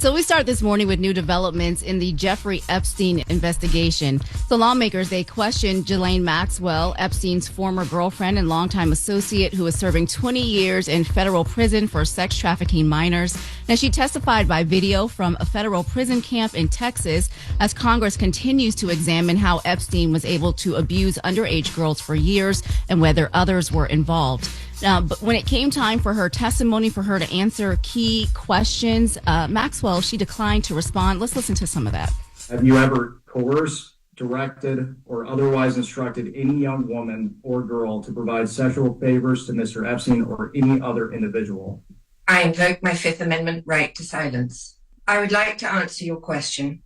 So we start this morning with new developments in the Jeffrey Epstein investigation. So lawmakers, they questioned Ghislaine Maxwell, Epstein's former girlfriend and longtime associate, who is serving 20 years in federal prison for sex trafficking minors. Now, she testified by video from a federal prison camp in Texas as Congress continues to examine how Epstein was able to abuse underage girls for years and whether others were involved. But when it came time for her testimony, for her to answer key questions, Maxwell, she declined to respond. Let's listen to some of that. Have you ever coerced, directed, or otherwise instructed any young woman or girl to provide sexual favors to Mr. Epstein or any other individual? I invoke my Fifth Amendment right to silence. I would like to answer your question,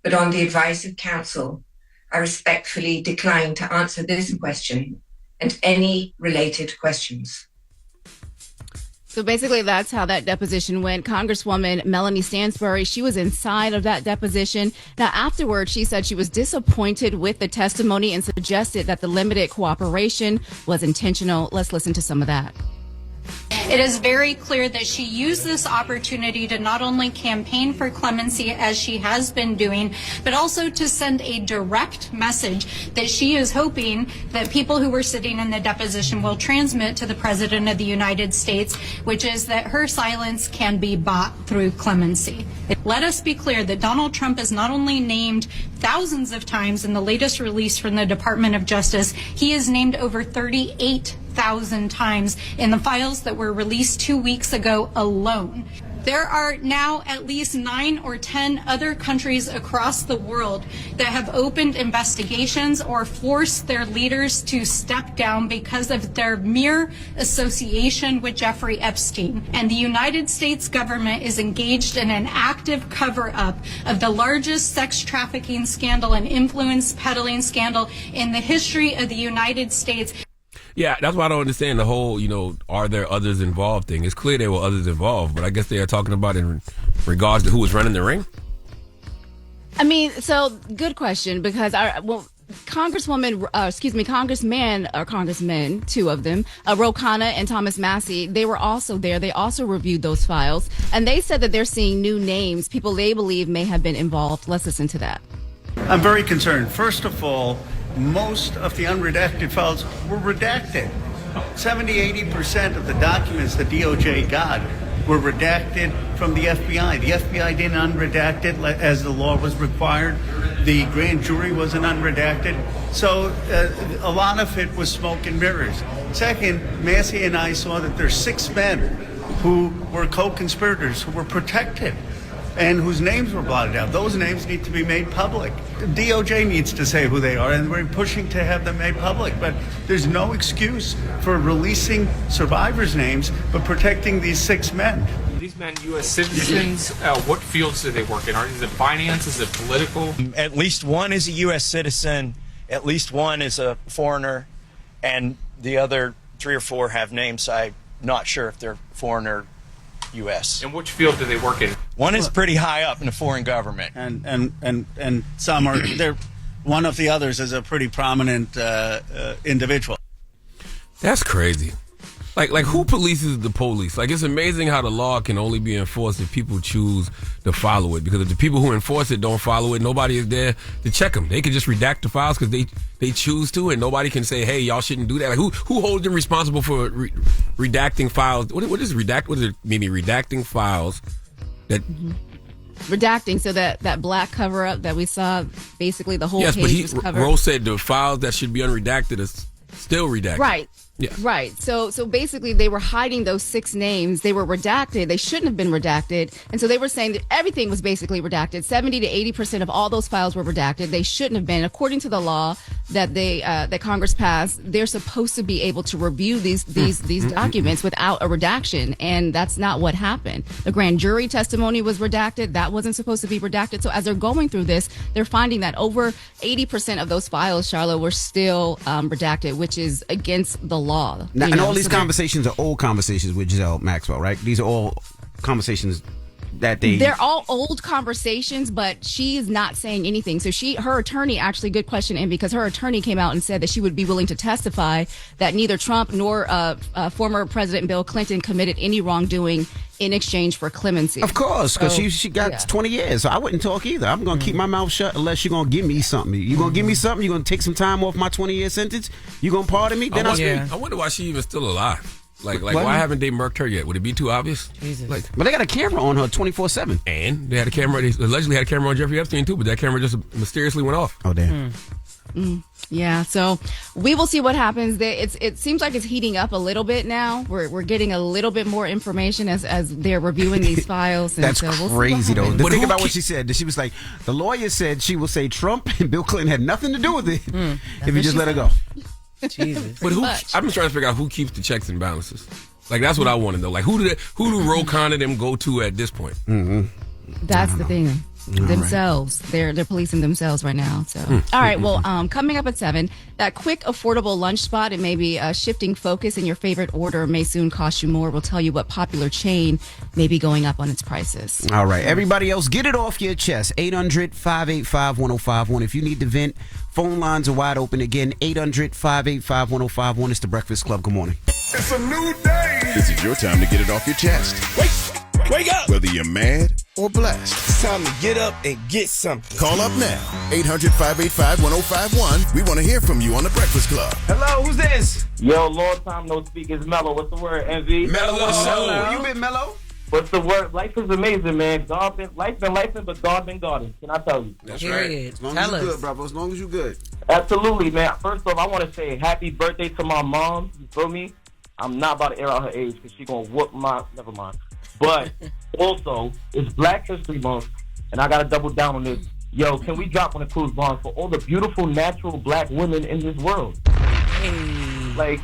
but on the advice of counsel, I respectfully decline to answer this question and any related questions. So basically, that's how that deposition went. Congresswoman Melanie Stansbury, she was inside of that deposition. Now, afterwards, she said she was disappointed with the testimony and suggested that the limited cooperation was intentional. Let's listen to some of that. It is very clear that she used this opportunity to not only campaign for clemency as she has been doing, but also to send a direct message that she is hoping that people who were sitting in the deposition will transmit to the President of the United States, which is that her silence can be bought through clemency. Let us be clear that Donald Trump is not only named thousands of times in the latest release from the Department of Justice, he is named over 38,000 times in the files that were released 2 weeks ago alone. There are now at least 9 or 10 other countries across the world that have opened investigations or forced their leaders to step down because of their mere association with Jeffrey Epstein. And the United States government is engaged in an active cover-up of the largest sex trafficking scandal and influence peddling scandal in the history of the United States. Yeah, that's why I don't understand the whole, are there others involved thing. It's clear there were others involved, but I guess they are talking about in regards to who was running the ring. I mean, so good question, because Congressmen, two of them, Ro Khanna and Thomas Massie, they were also there. They also reviewed those files, and they said that they're seeing new names, people they believe may have been involved. Let's listen to that. I'm very concerned. First of all, most of the unredacted files were redacted. 70-80% of the documents the DOJ got were redacted from the FBI. The FBI didn't unredact it as the law was required. The grand jury wasn't unredacted. So a lot of it was smoke and mirrors. Second, Massie and I saw that there's 6 men who were co-conspirators who were protected and whose names were blotted out. Those names need to be made public. DOJ needs to say who they are, and we're pushing to have them made public. But there's no excuse for releasing survivors' names, but protecting these 6 men. These men, U.S. citizens, what fields do they work in? Is it finance? Is it political? At least one is a U.S. citizen, at least one is a foreigner, and the other 3 or 4 have names. I'm not sure if they're foreign or U.S. And which field do they work in? One is pretty high up in the foreign government, and some are. They're one of the others is a pretty prominent individual. That's crazy. Like who polices the police? Like, it's amazing how the law can only be enforced if people choose to follow it. Because if the people who enforce it don't follow it, nobody is there to check them. They can just redact the files because they choose to, and nobody can say, "Hey, y'all shouldn't do that." Like, who holds them responsible for redacting files? What is redact? What does it mean? Redacting files that. Redacting, so that black cover up that we saw, basically the whole page was covered. Rose said the files that should be unredacted is still redacted. Right. Yeah. Right. So basically they were hiding those 6 names. They were redacted. They shouldn't have been redacted. And so they were saying that everything was basically redacted. 70 to 80% of all those files were redacted. They shouldn't have been. According to the law that Congress passed, they're supposed to be able to review these documents without a redaction. And that's not what happened. The grand jury testimony was redacted. That wasn't supposed to be redacted. So as they're going through this, they're finding that over 80% of those files, Charlotte, were still redacted, which is against the law. Now, and all these conversations are old conversations with Giselle Maxwell, right? These are all conversations that they... They're all old conversations, but she's not saying anything. So her attorney, actually, good question, and because her attorney came out and said that she would be willing to testify that neither Trump nor former President Bill Clinton committed any wrongdoing in exchange for clemency. Of course, because she got 20 years, so I wouldn't talk either. I'm going to keep my mouth shut unless you're going to give me something. You going to give me something? You're going to take some time off my 20-year sentence? You going to pardon me? Then I wonder why she even still alive. Like why haven't they murked her yet? Would it be too obvious? Jesus. But they got a camera on her 24/7. And they had a camera. They allegedly had a camera on Jeffrey Epstein too, but that camera just mysteriously went off. Oh damn. Yeah, so we will see what happens. It seems like it's heating up a little bit now. We're getting a little bit more information as they're reviewing these files. And That's so we'll crazy, though. happens. Think about what she said. She was like, the lawyer said she will say Trump and Bill Clinton had nothing to do with it if you just let her go. Jesus. But I'm just trying to figure out who keeps the checks and balances. Like, that's what I want to know. Like, who do Roques and them go to at this point? That's the thing. Themselves. They're policing themselves right now. So, all right. Well, coming up at 7, that quick, affordable lunch spot and maybe shifting focus in your favorite order may soon cost you more. We'll tell you what popular chain may be going up on its prices. All right. Everybody else, get it off your chest. 800-585-1051. If you need to vent, phone lines are wide open again. 800-585-1051. It's the Breakfast Club. Good morning. It's a new day. This is your time to get it off your chest. Wake up. Whether you're mad or blessed. It's time to get up and get something. Call up now. 800-585-1051. We want to hear from you on the Breakfast Club. Hello, who's this? Yo, long time no speak. It's Mello. What's the word, MV? Mello. You been Mello? What's the word? Life is amazing, man. Life been lifing, but God been guarding. Can I tell you? That's right. As long as you good, brother. As long as you good. Absolutely, man. First off, I want to say happy birthday to my mom. You feel me? I'm not about to air out her age because she's going to whoop my... Never mind. But also, it's Black History Month, and I got to double down on this. Yo, can we drop on the cruise bond for all the beautiful, natural black women in this world? Like,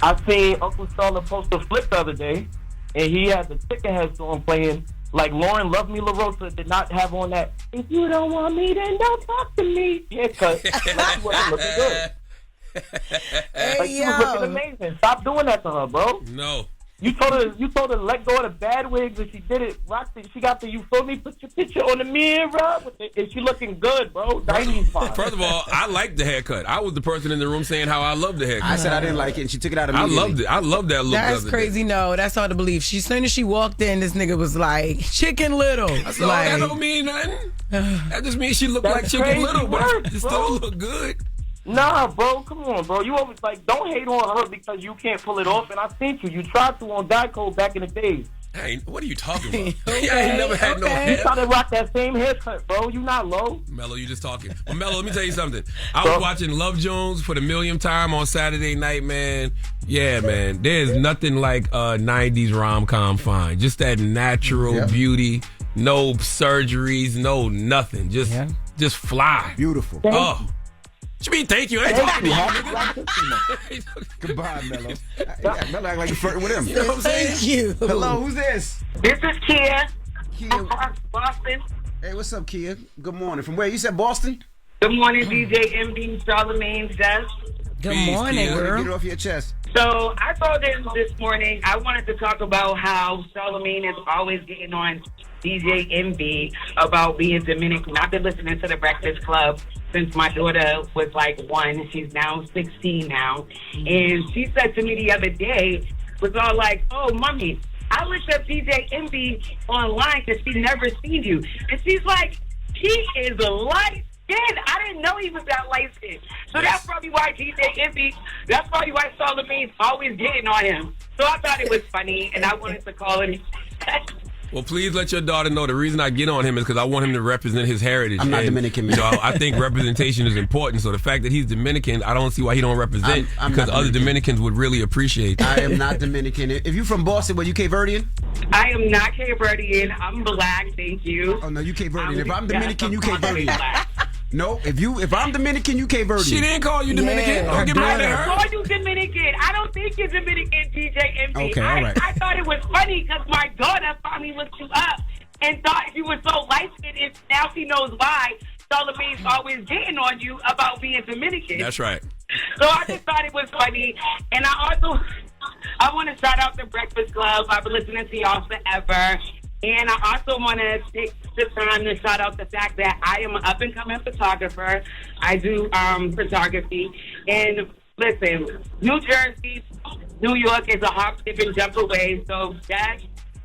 I seen Uncle Starla post a flip the other day, and he had the Chicken Head song playing. Like, Loren LoRosa did not have on that, if you don't want me, then don't talk to me. Yeah, because like, she wasn't looking good. Like, she was looking amazing. Stop doing that to her, bro. No. You told her to let go of the bad wigs, and she did it. She got the, you feel me? Put your picture on the mirror, and she looking good, bro. 90s fine. First of all, I liked the haircut. I was the person in the room saying how I loved the haircut. I said I didn't like it, and she took it out immediately. I loved it. I loved that look. That's crazy. No, that's hard to believe. As soon as she walked in, this nigga was like, Chicken Little. I said, that don't mean nothing. That just means she looked like Chicken Little, but it still looked good. Nah, bro, come on, bro. You always like, don't hate on her because you can't pull it off. And I seen you. You tried to on Daht back in the days. Hey, what are you talking about? I ain't never had no hair. You try to rock that same haircut, bro. You not low. Mello, you just talking. Well, Mello, let me tell you something. I was watching Love Jones for the millionth time on Saturday night, man. Yeah, man. There's nothing like 90s rom-com fine. Just that natural beauty. No surgeries. No nothing. Just fly. Beautiful. Oh. What you mean, thank you? I ain't talking to you. Goodbye, Mello. Mello act like you're flirting with him. You know what I'm saying? Thank you. Hello, who's this? This is Kia. Boston. Hey, what's up, Kia? Good morning. From where? You said Boston? Good morning, DJ MD, Charlamagne, Jess. Good morning, girl. Get it off your chest. So I called in this morning. I wanted to talk about how Charlamagne is always getting on DJ MB about being Dominican. I've been listening to the Breakfast Club since my daughter was like 1. She's now 16 now. And she said to me the other day, was all like, oh, mommy, I looked up DJ MB online because she never seen you. And she's like, he is a light skin. I didn't know he was that light skin. So that's probably why DJ MB, that's probably why Charlamagne's always getting on him. So I thought it was funny, and I wanted to call him. Well, please let your daughter know the reason I get on him is because I want him to represent his heritage. I'm not Dominican, man. So I think representation is important. So the fact that he's Dominican, I don't see why he don't represent because other Dominicans would really appreciate that. I am not Dominican. If you from Boston, were you Cape Verdean? I am not Cape Verdean. I'm black, thank you. Oh, no, you Cape Verdean. If I'm Dominican, you Cape Verdean. No, if I'm Dominican, you Cape Verdean. She didn't call you Dominican. Yeah, don't get mad at her. I call you Dominican. I don't think you're Dominican, DJ MB. Okay, all right. I thought it was funny because my daughter finally looked you up and thought you were so light-skinned, now she knows why Charlamagne's always getting on you about being Dominican. That's right. So I just thought it was funny. And I want to shout out the Breakfast Club. I've been listening to y'all forever. And I also want to take the time to shout out the fact that I am an up-and-coming photographer. I do photography. And listen, New Jersey, New York is a hop, skip, and jump away. So Jack,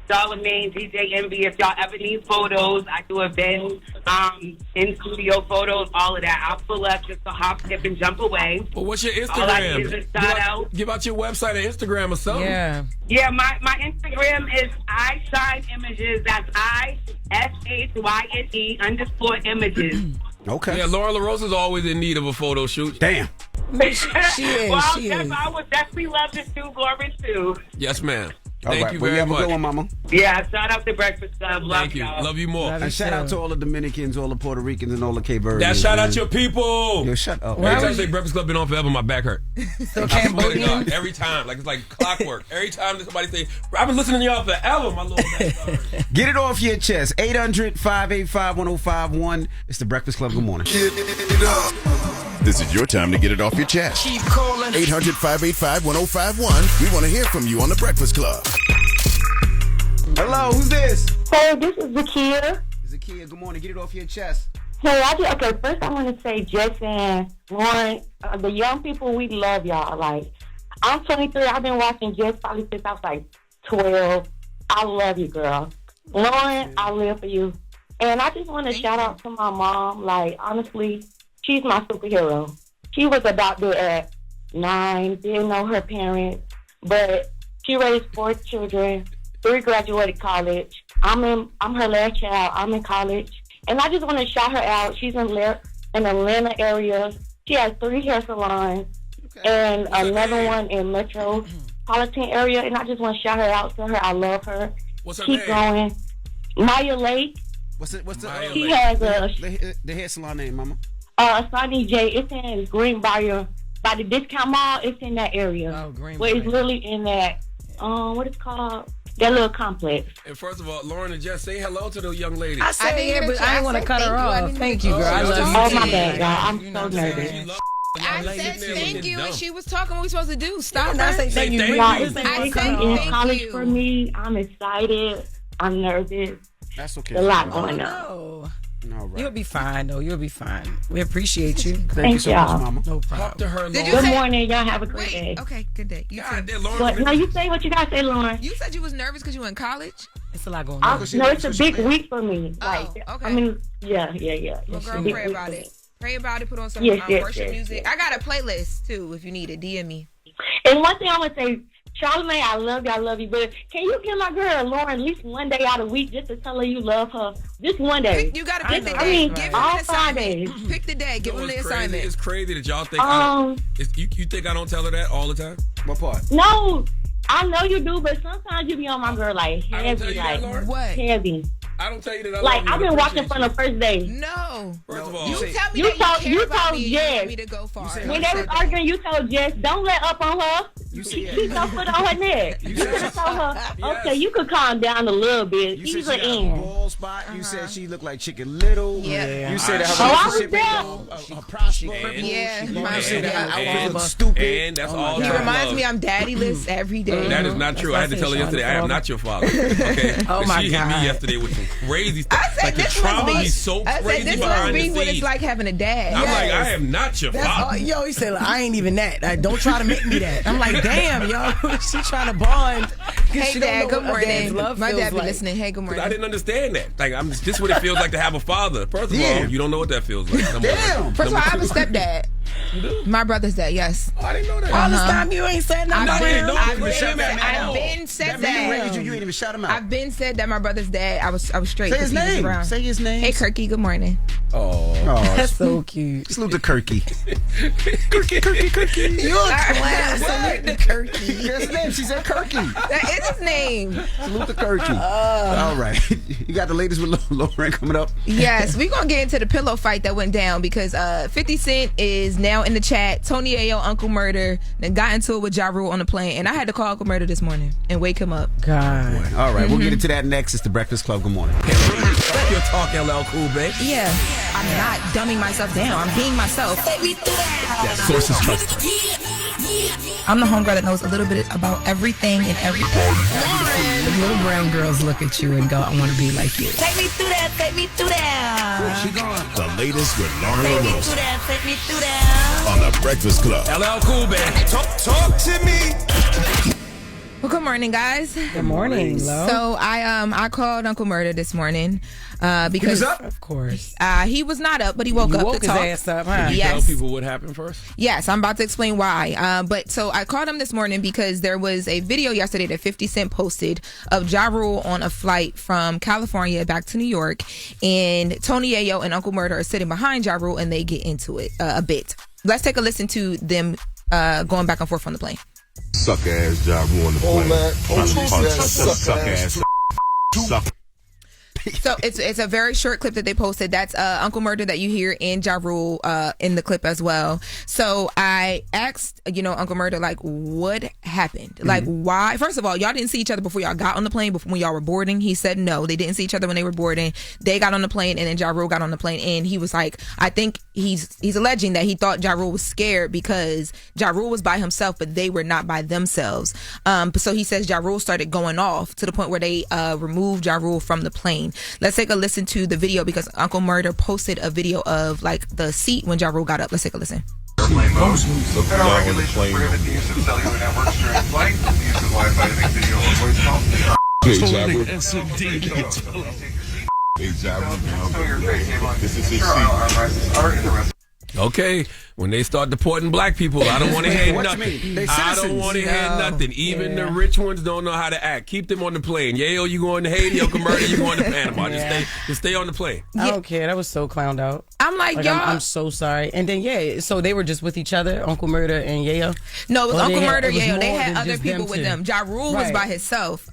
Charlamagne, DJ Envy, if y'all ever need photos, I do events, in-studio photos, all of that. I'll pull up just a hop, skip, and jump away. Well, what's your Instagram? All I need is a shout out. Give out your website or Instagram or something. Yeah, my Instagram is I Shine Images. That's ISHYNE_images. Okay. Yeah, Loren LoRosa is always in need of a photo shoot. Damn. She is. Well, She is. I would definitely love to do Glory too. Yes, ma'am. All Thank right. you Well, very have much. a good one, Mama. Yeah, shout out to Breakfast Club. Love Thank you. y'all. Love you more. And shout out to all the Dominicans, all the Puerto Ricans, and all the Cape Verdeans. That shout man. out your people. Yo, shut up. Every time I say Breakfast Club been on forever, my back hurt. So I swear to Cambodian. God, every time. Like it's like clockwork. Every time that somebody say, I've been listening to y'all forever, my little back hurt. Get it off your chest. 800-585-1051. It's the Breakfast Club. Good morning. This is your time to get it off your chest. Keep calling. 800-585-1051. We want to hear from you on the Breakfast Club. Hello, who's this? Hey, this is Zakia. Zakia, good morning. Get it off your chest. Hey, okay, first I want to say, Jess and Loren, the young people, we love y'all. Like, I'm 23. I've been watching Jess probably since I was like 12. I love you, girl. Loren, I live for you. And I just want to shout out to my mom. Like, honestly, she's my superhero. She was adopted at 9, didn't know her parents, but she raised 4 children, 3 graduated college. I'm her last child. I'm in college. And I just want to shout her out. She's in Atlanta area. She has 3 hair salons and another one in metropolitan area. And I just want to shout her out to her. I love her. What's her Keep name? going. Maya Lake. What's the She has the hair salon name, Mama? Sunny J. It's in Greenbrier by the discount mall. It's in that area. Oh, Greenbrier. Where it's literally in that what it's called? That little complex. And first of all, Loren and Jess, say hello to the young lady. I said yeah, but I didn't want to cut her off. Thank you, girl. I love you. Oh, my bad, God. I'm so nervous. I said thank you, and she was talking what we supposed to do. Stop. I say thank you. It's I said in thank college you. for me. I'm excited. I'm nervous. That's okay. A lot going on. No. All right. You'll be fine, though. You'll be fine. We appreciate you. Thank you so y'all. much, Mama. No problem. Talk to her, Did Loren. Good morning. Y'all have a great day. Wait, okay, good day. You God, too. Loren. No, you say what you got to say, Lauren. You said you was nervous because you were in college? It's a lot going No, on. it's a big week for me. Like, okay. I mean, yeah. Well, It's a girl, big pray week about for it. me. Pray about it. Put on some Yes, worship yes, music. yes. I got a playlist, too, if you need it. DM me. And one thing I would say, Charlamagne, I love you, but can you give my girl Lauren at least one day out of the week just to tell her you love her? Just one day. You got to pick the day. I mean, Give him all an 5 days. assignment. Pick the day. Give him the It's assignment. crazy. It's crazy that y'all think you think I don't tell her that all the time? What part? No, I know you do, but sometimes you be on my girl like I don't tell heavy, you that, like Lauren? What? heavy. I don't tell you that I Like love you. I've been watching from the first day. No. First of all, You tell me You that told- you you care about told me and you Jess. want me to go far. When they was arguing, you told Jess, don't let up on her. You Keep said her foot on her neck. You could have told her, Yes. okay, you could calm down a little bit. You Ease said her she got a in. bald spot. You said she looked like Chicken Little. Yeah. You said that Oh, I her was relationship there. her prosper. Yeah. You said that her outfit and- looked stupid. and that's all He true reminds love. me I'm daddyless every day. That is not true. I had to tell her yesterday, I am not your father. Okay? Oh, But my she hit God. me yesterday with some crazy stuff. I said Like the this trauma must be. is so I said crazy this must behind be the what it's scenes. like having a dad. I'm like, Yes. I am not your That's all, father. yo, he said, I ain't even that. Don't try to make me that. I'm like, damn, yo. She trying to bond. Hey, She don't Dad. know Good what a dad's morning. love My feels dad be like. listening. Hey, good morning. I didn't understand that. Like, this is what it feels like to have a father. First of all, you don't know what that feels like. Number one. First of all, I have a Number two- stepdad. My brother's dad, yes. Oh, I didn't know that. All this time you ain't said nothing. I've been, don't I've even shout been, him out. I've been said That man that. raised you. You ain't even shout him out. I've been said that my brother's dad. I was straight. Say his 'cause he was name. around. Say his name. Hey, Kirky. Good morning. Oh, That's so cute. Salute to Kirky. Kirky. You're a class. Salute to Kirky. That's his name. She said Kirky. That is his name. Salute to Kirky. All right. You got the latest with Lauren coming up? Yes, we're gonna get into the pillow fight that went down because 50 Cent is now in the chat, Tony Ayo, Uncle Murder, then got into it with Ja Rule on the plane. And I had to call Uncle Murder this morning and wake him up. God. All right, we'll get into that next. It's the Breakfast Club. Good morning. Your talk, LL Cool, babe. Yeah. I'm not dumbing myself down. I'm being myself. That source is trusted. I'm the homegirl that knows a little bit about everything and everything. The little brown girls look at you and go, I want to be like you. Take me through that, take me through that. Where's she going? The latest with Loren Take me LoRosa through that, take me through that. on the Breakfast Club. LL Cool, babe. Talk to me. Well, good morning, guys. Good morning, Lo. So I called Uncle Murder this morning because he was up? Of course. He was not up, but he woke You up woke to his talk. ass up, huh? Did you tell people what happened first? Yes, I'm about to explain why. But so I called him this morning because there was a video yesterday that 50 Cent posted of Ja Rule on a flight from California back to New York, and Tony Ayo and Uncle Murder are sitting behind Ja Rule, and they get into it a bit. Let's take a listen to them going back and forth on the plane. Suck ass Ja Rule on the plane. Suck ass. Suck. So it's a very short clip that they posted. That's Uncle Murder that you hear and Ja Rule in the clip as well. So I asked, Uncle Murder, like, what happened? Like, why? First of all, y'all didn't see each other before y'all got on the plane, before when y'all were boarding. He said no, they didn't see each other when they were boarding. They got on the plane, and then Ja Rule got on the plane, and he was like, I think he's alleging that he thought Ja Rule was scared because Ja Rule was by himself, but they were not by themselves. So he says Ja Rule started going off to the point where they removed Ja Rule from the plane. Let's take a listen to the video because Uncle Murder posted a video of like the seat when Ja Rule got up. Let's take a listen. Federal regulations prohibit the use of cellular networks during flight, the use of Wi-Fi to make video or voice calls. This is his seat. Okay, when they start deporting black people, I don't want to hear What you nothing. mean? I don't want to hear nothing. Even the rich ones don't know how to act. Keep them on the plane. Yayo, you going to Haiti? Uncle Murder, you going to Panama? Just stay on the plane. I don't care. That was so clowned out. I'm like y'all. I'm so sorry. And then so they were just with each other, Uncle Murder and Yayo. No, it was Uncle Murder, Yayo. They had other people with them. Ja Rule was by himself.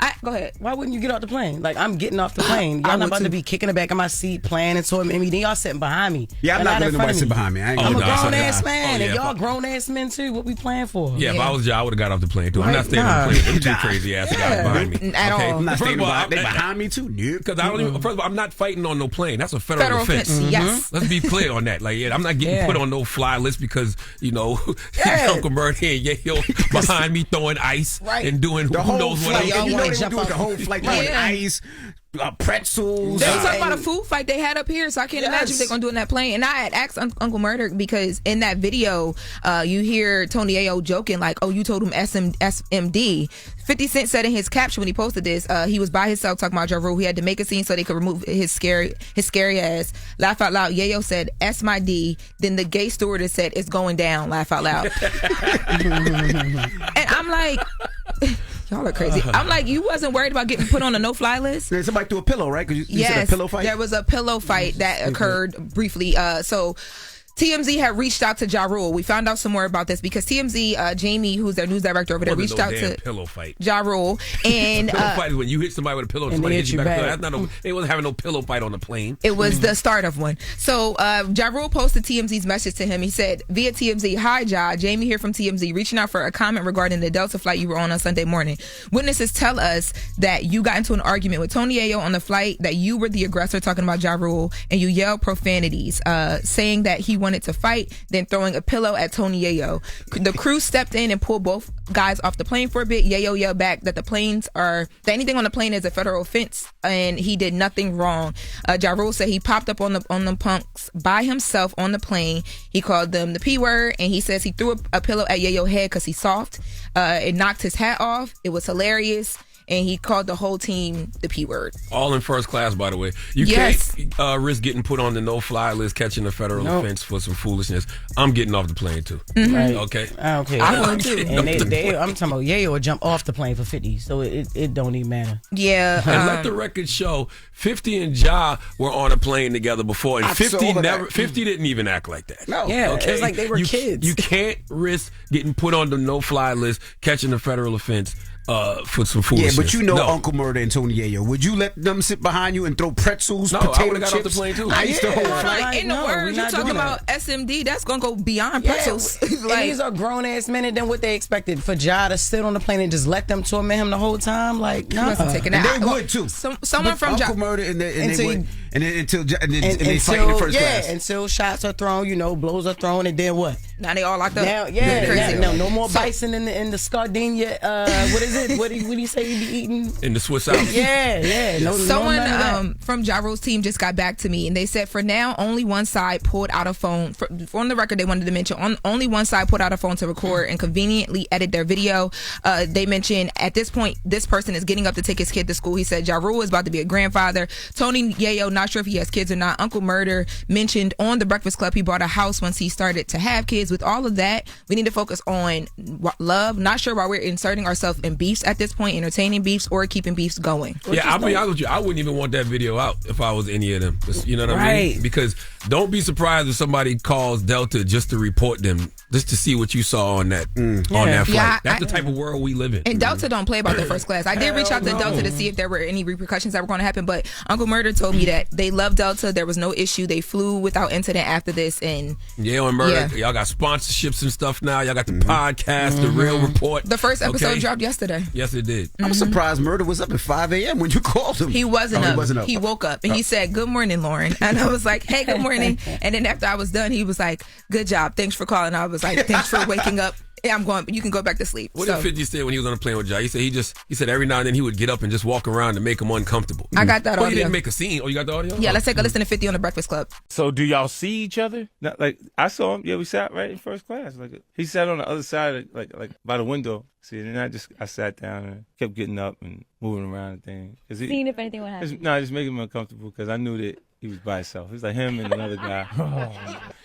I go ahead. Why wouldn't you get off the plane? Like, I'm getting off the plane. Y'all not about to be kicking the back of my seat, playing and toy me. Then y'all sitting behind me. Yeah, I'm not letting nobody sit behind me. I'm a grown ass man, and y'all grown ass men too. What we playing for? Yeah, if I was y'all, I would have got off the plane too. I'm not staying on the plane. Them two crazy ass guys behind me. At all. I'm not staying behind me too. Because I don't even. First of all, I'm not fighting on no plane. That's a federal offense. Yes. Let's be clear on that. Like, I'm not getting put on no fly list because Uncle Murder and Yayo behind me throwing ice and doing who knows what. Y'all want to jump out the whole flight throwing ice. Pretzels. They were talking about a food fight they had up here, so I can't imagine what they're gonna do in that plane. And I had asked Uncle Murder because in that video, you hear Tony Ayo joking like, "Oh, you told him SMD." 50 Cent said in his caption when he posted this, he was by himself talking about Ja Rule. He had to make a scene so they could remove his scary ass. Laugh out loud. Yayo said S my D. Then the gay stewardess said it's going down. Laugh out loud. And I'm like. Y'all are crazy. I'm like, you wasn't worried about getting put on a no-fly list? Somebody threw a pillow, right? Because you said a pillow fight? There was a pillow fight that occurred briefly. So TMZ had reached out to Ja Rule. We found out some more about this because TMZ, Jamie, who's their news director over there, reached out to pillow fight. Ja Rule. And pillow fight is when you hit somebody with a pillow and somebody hits you back. That's not they wasn't having no pillow fight on the plane. It was the start of one. So Ja Rule posted TMZ's message to him. He said, via TMZ, "Hi Ja, Jamie here from TMZ, reaching out for a comment regarding the Delta flight you were on Sunday morning. Witnesses tell us that you got into an argument with Tony Ayo on the flight, that you were the aggressor talking about Ja Rule, and you yelled profanities, saying that he wanted to fight, then throwing a pillow at Tony Ayo. The crew stepped in and pulled both guys off the plane for a bit. Yayo yelled back that that anything on the plane is a federal offense, and he did nothing wrong. Ja Rule said he popped up on the punks by himself on the plane. He called them the P word, and he says he threw a pillow at Yayo's head because he's soft. It knocked his hat off. It was hilarious. And he called the whole team the P word. All in first class, by the way. You can't risk getting put on the no-fly list, catching a federal offense for some foolishness. I'm getting off the plane, too. Mm-hmm. Right. Okay? I don't care. I would, too. And I'm talking about Yayo would jump off the plane for 50, so it don't even matter. Yeah. And let the record show, 50 and Ja were on a plane together before, and 50 didn't even act like that. No. Yeah, okay? It was like they were kids. You can't risk getting put on the no-fly list, catching a federal offense. for some foolishness. Yeah, but you know No. Uncle Murder and Tony Yayo. Would you let them sit behind you and throw pretzels, No, I potato would've got off chips? the plane, too. I used to hold Like, In the no, words, we're you not talking doing about SMD, that's going to go beyond Yeah, pretzels. and these are grown ass men, and then what they expected for Ja to sit on the plane and just let them torment him the whole time, like no, must have taken And that. they would too. Someone from Uncle Ja. Murder and they Until would, you- and then until they fight in the first class. until shots are thrown, blows are thrown, and then what? Now they all locked up. Now, Crazy. no more bison in the Sardinia. What is it? What do you say you be eating? In the Swiss Alps. Yeah. No, Someone none of that. from Ja Rule's team just got back to me, and they said for now only one side pulled out a phone. On the record, they wanted to mention only one side pulled out a phone to record and conveniently edit their video. They mentioned at this point this person is getting up to take his kid to school. He said Ja Rule is about to be a grandfather. Tony Yayo, not sure if he has kids or not. Uncle Murder mentioned on the Breakfast Club he bought a house once he started to have kids. With all of that, we need to focus on love. Not sure why we're inserting ourselves in beefs at this point, entertaining beefs or keeping beefs going. Yeah, I'll be honest with you. I wouldn't even want that video out if I was any of them. You know what I mean? Because don't be surprised if somebody calls Delta just to report them, just to see what you saw on that flight. Yeah, That's the type of world we live in. And Delta don't play about their first class. I did reach out to Delta to see if there were any repercussions that were going to happen, but Uncle Murder told me that they love Delta. There was no issue. They flew without incident after this. And Yayo and Murder, y'all got sponsorships and stuff now. Y'all got the podcast, the Real Report. The first episode dropped yesterday. Yes, it did. I'm surprised Murder was up at 5 a.m. when you called him. He wasn't up. He woke up and he said, "Good morning, Loren." And I was like, "Hey, good morning." And then after I was done, he was like, "Good job. Thanks for calling." I was like, "Thanks for waking up. Yeah, I'm going. You can go back to sleep." What did 50 say when he was on the plane with Ja? He said every now and then he would get up and just walk around to make him uncomfortable. I got that Well, audio. you didn't make a scene. Oh, you got the audio? Yeah, let's take a listen to 50 on the Breakfast Club. So do y'all see each other? Not, like I saw him. Yeah, we sat right in first class. Like he sat on the other side, like by the window. See, and then I sat down and kept getting up and moving around and things. Seeing if anything would happen. Just making him uncomfortable because I knew that he was by himself. It was like him and another guy.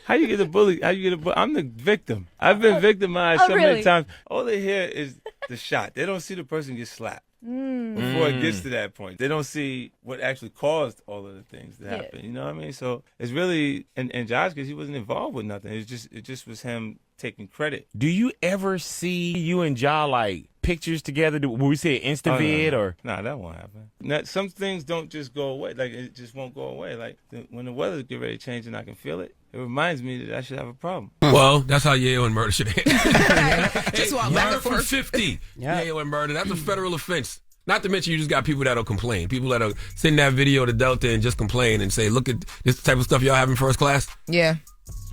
How you get a bully? I'm the victim. I've been victimized so many times. All they hear is the shot. They don't see the person get slapped. Before it gets to that point, they don't see what actually caused all of the things to happen. You know what I mean? So it's really and Josh, because he wasn't involved with nothing. It just was him taking credit. Do you ever see you and Ja like pictures together? Will we say InstaVid or? Nah, that won't happen. Some things don't just go away. Like it just won't go away. Like when the weather get ready to change and I can feel it, it reminds me that I should have a problem. Well, that's how Yayo and Murder should handle. Just walk back and from forth. 50. Yayo and Murder. That's a federal offense. Not to mention you just got people that'll complain. People that'll send that video to Delta and just complain and say, "Look at this type of stuff y'all have in first class." Yeah.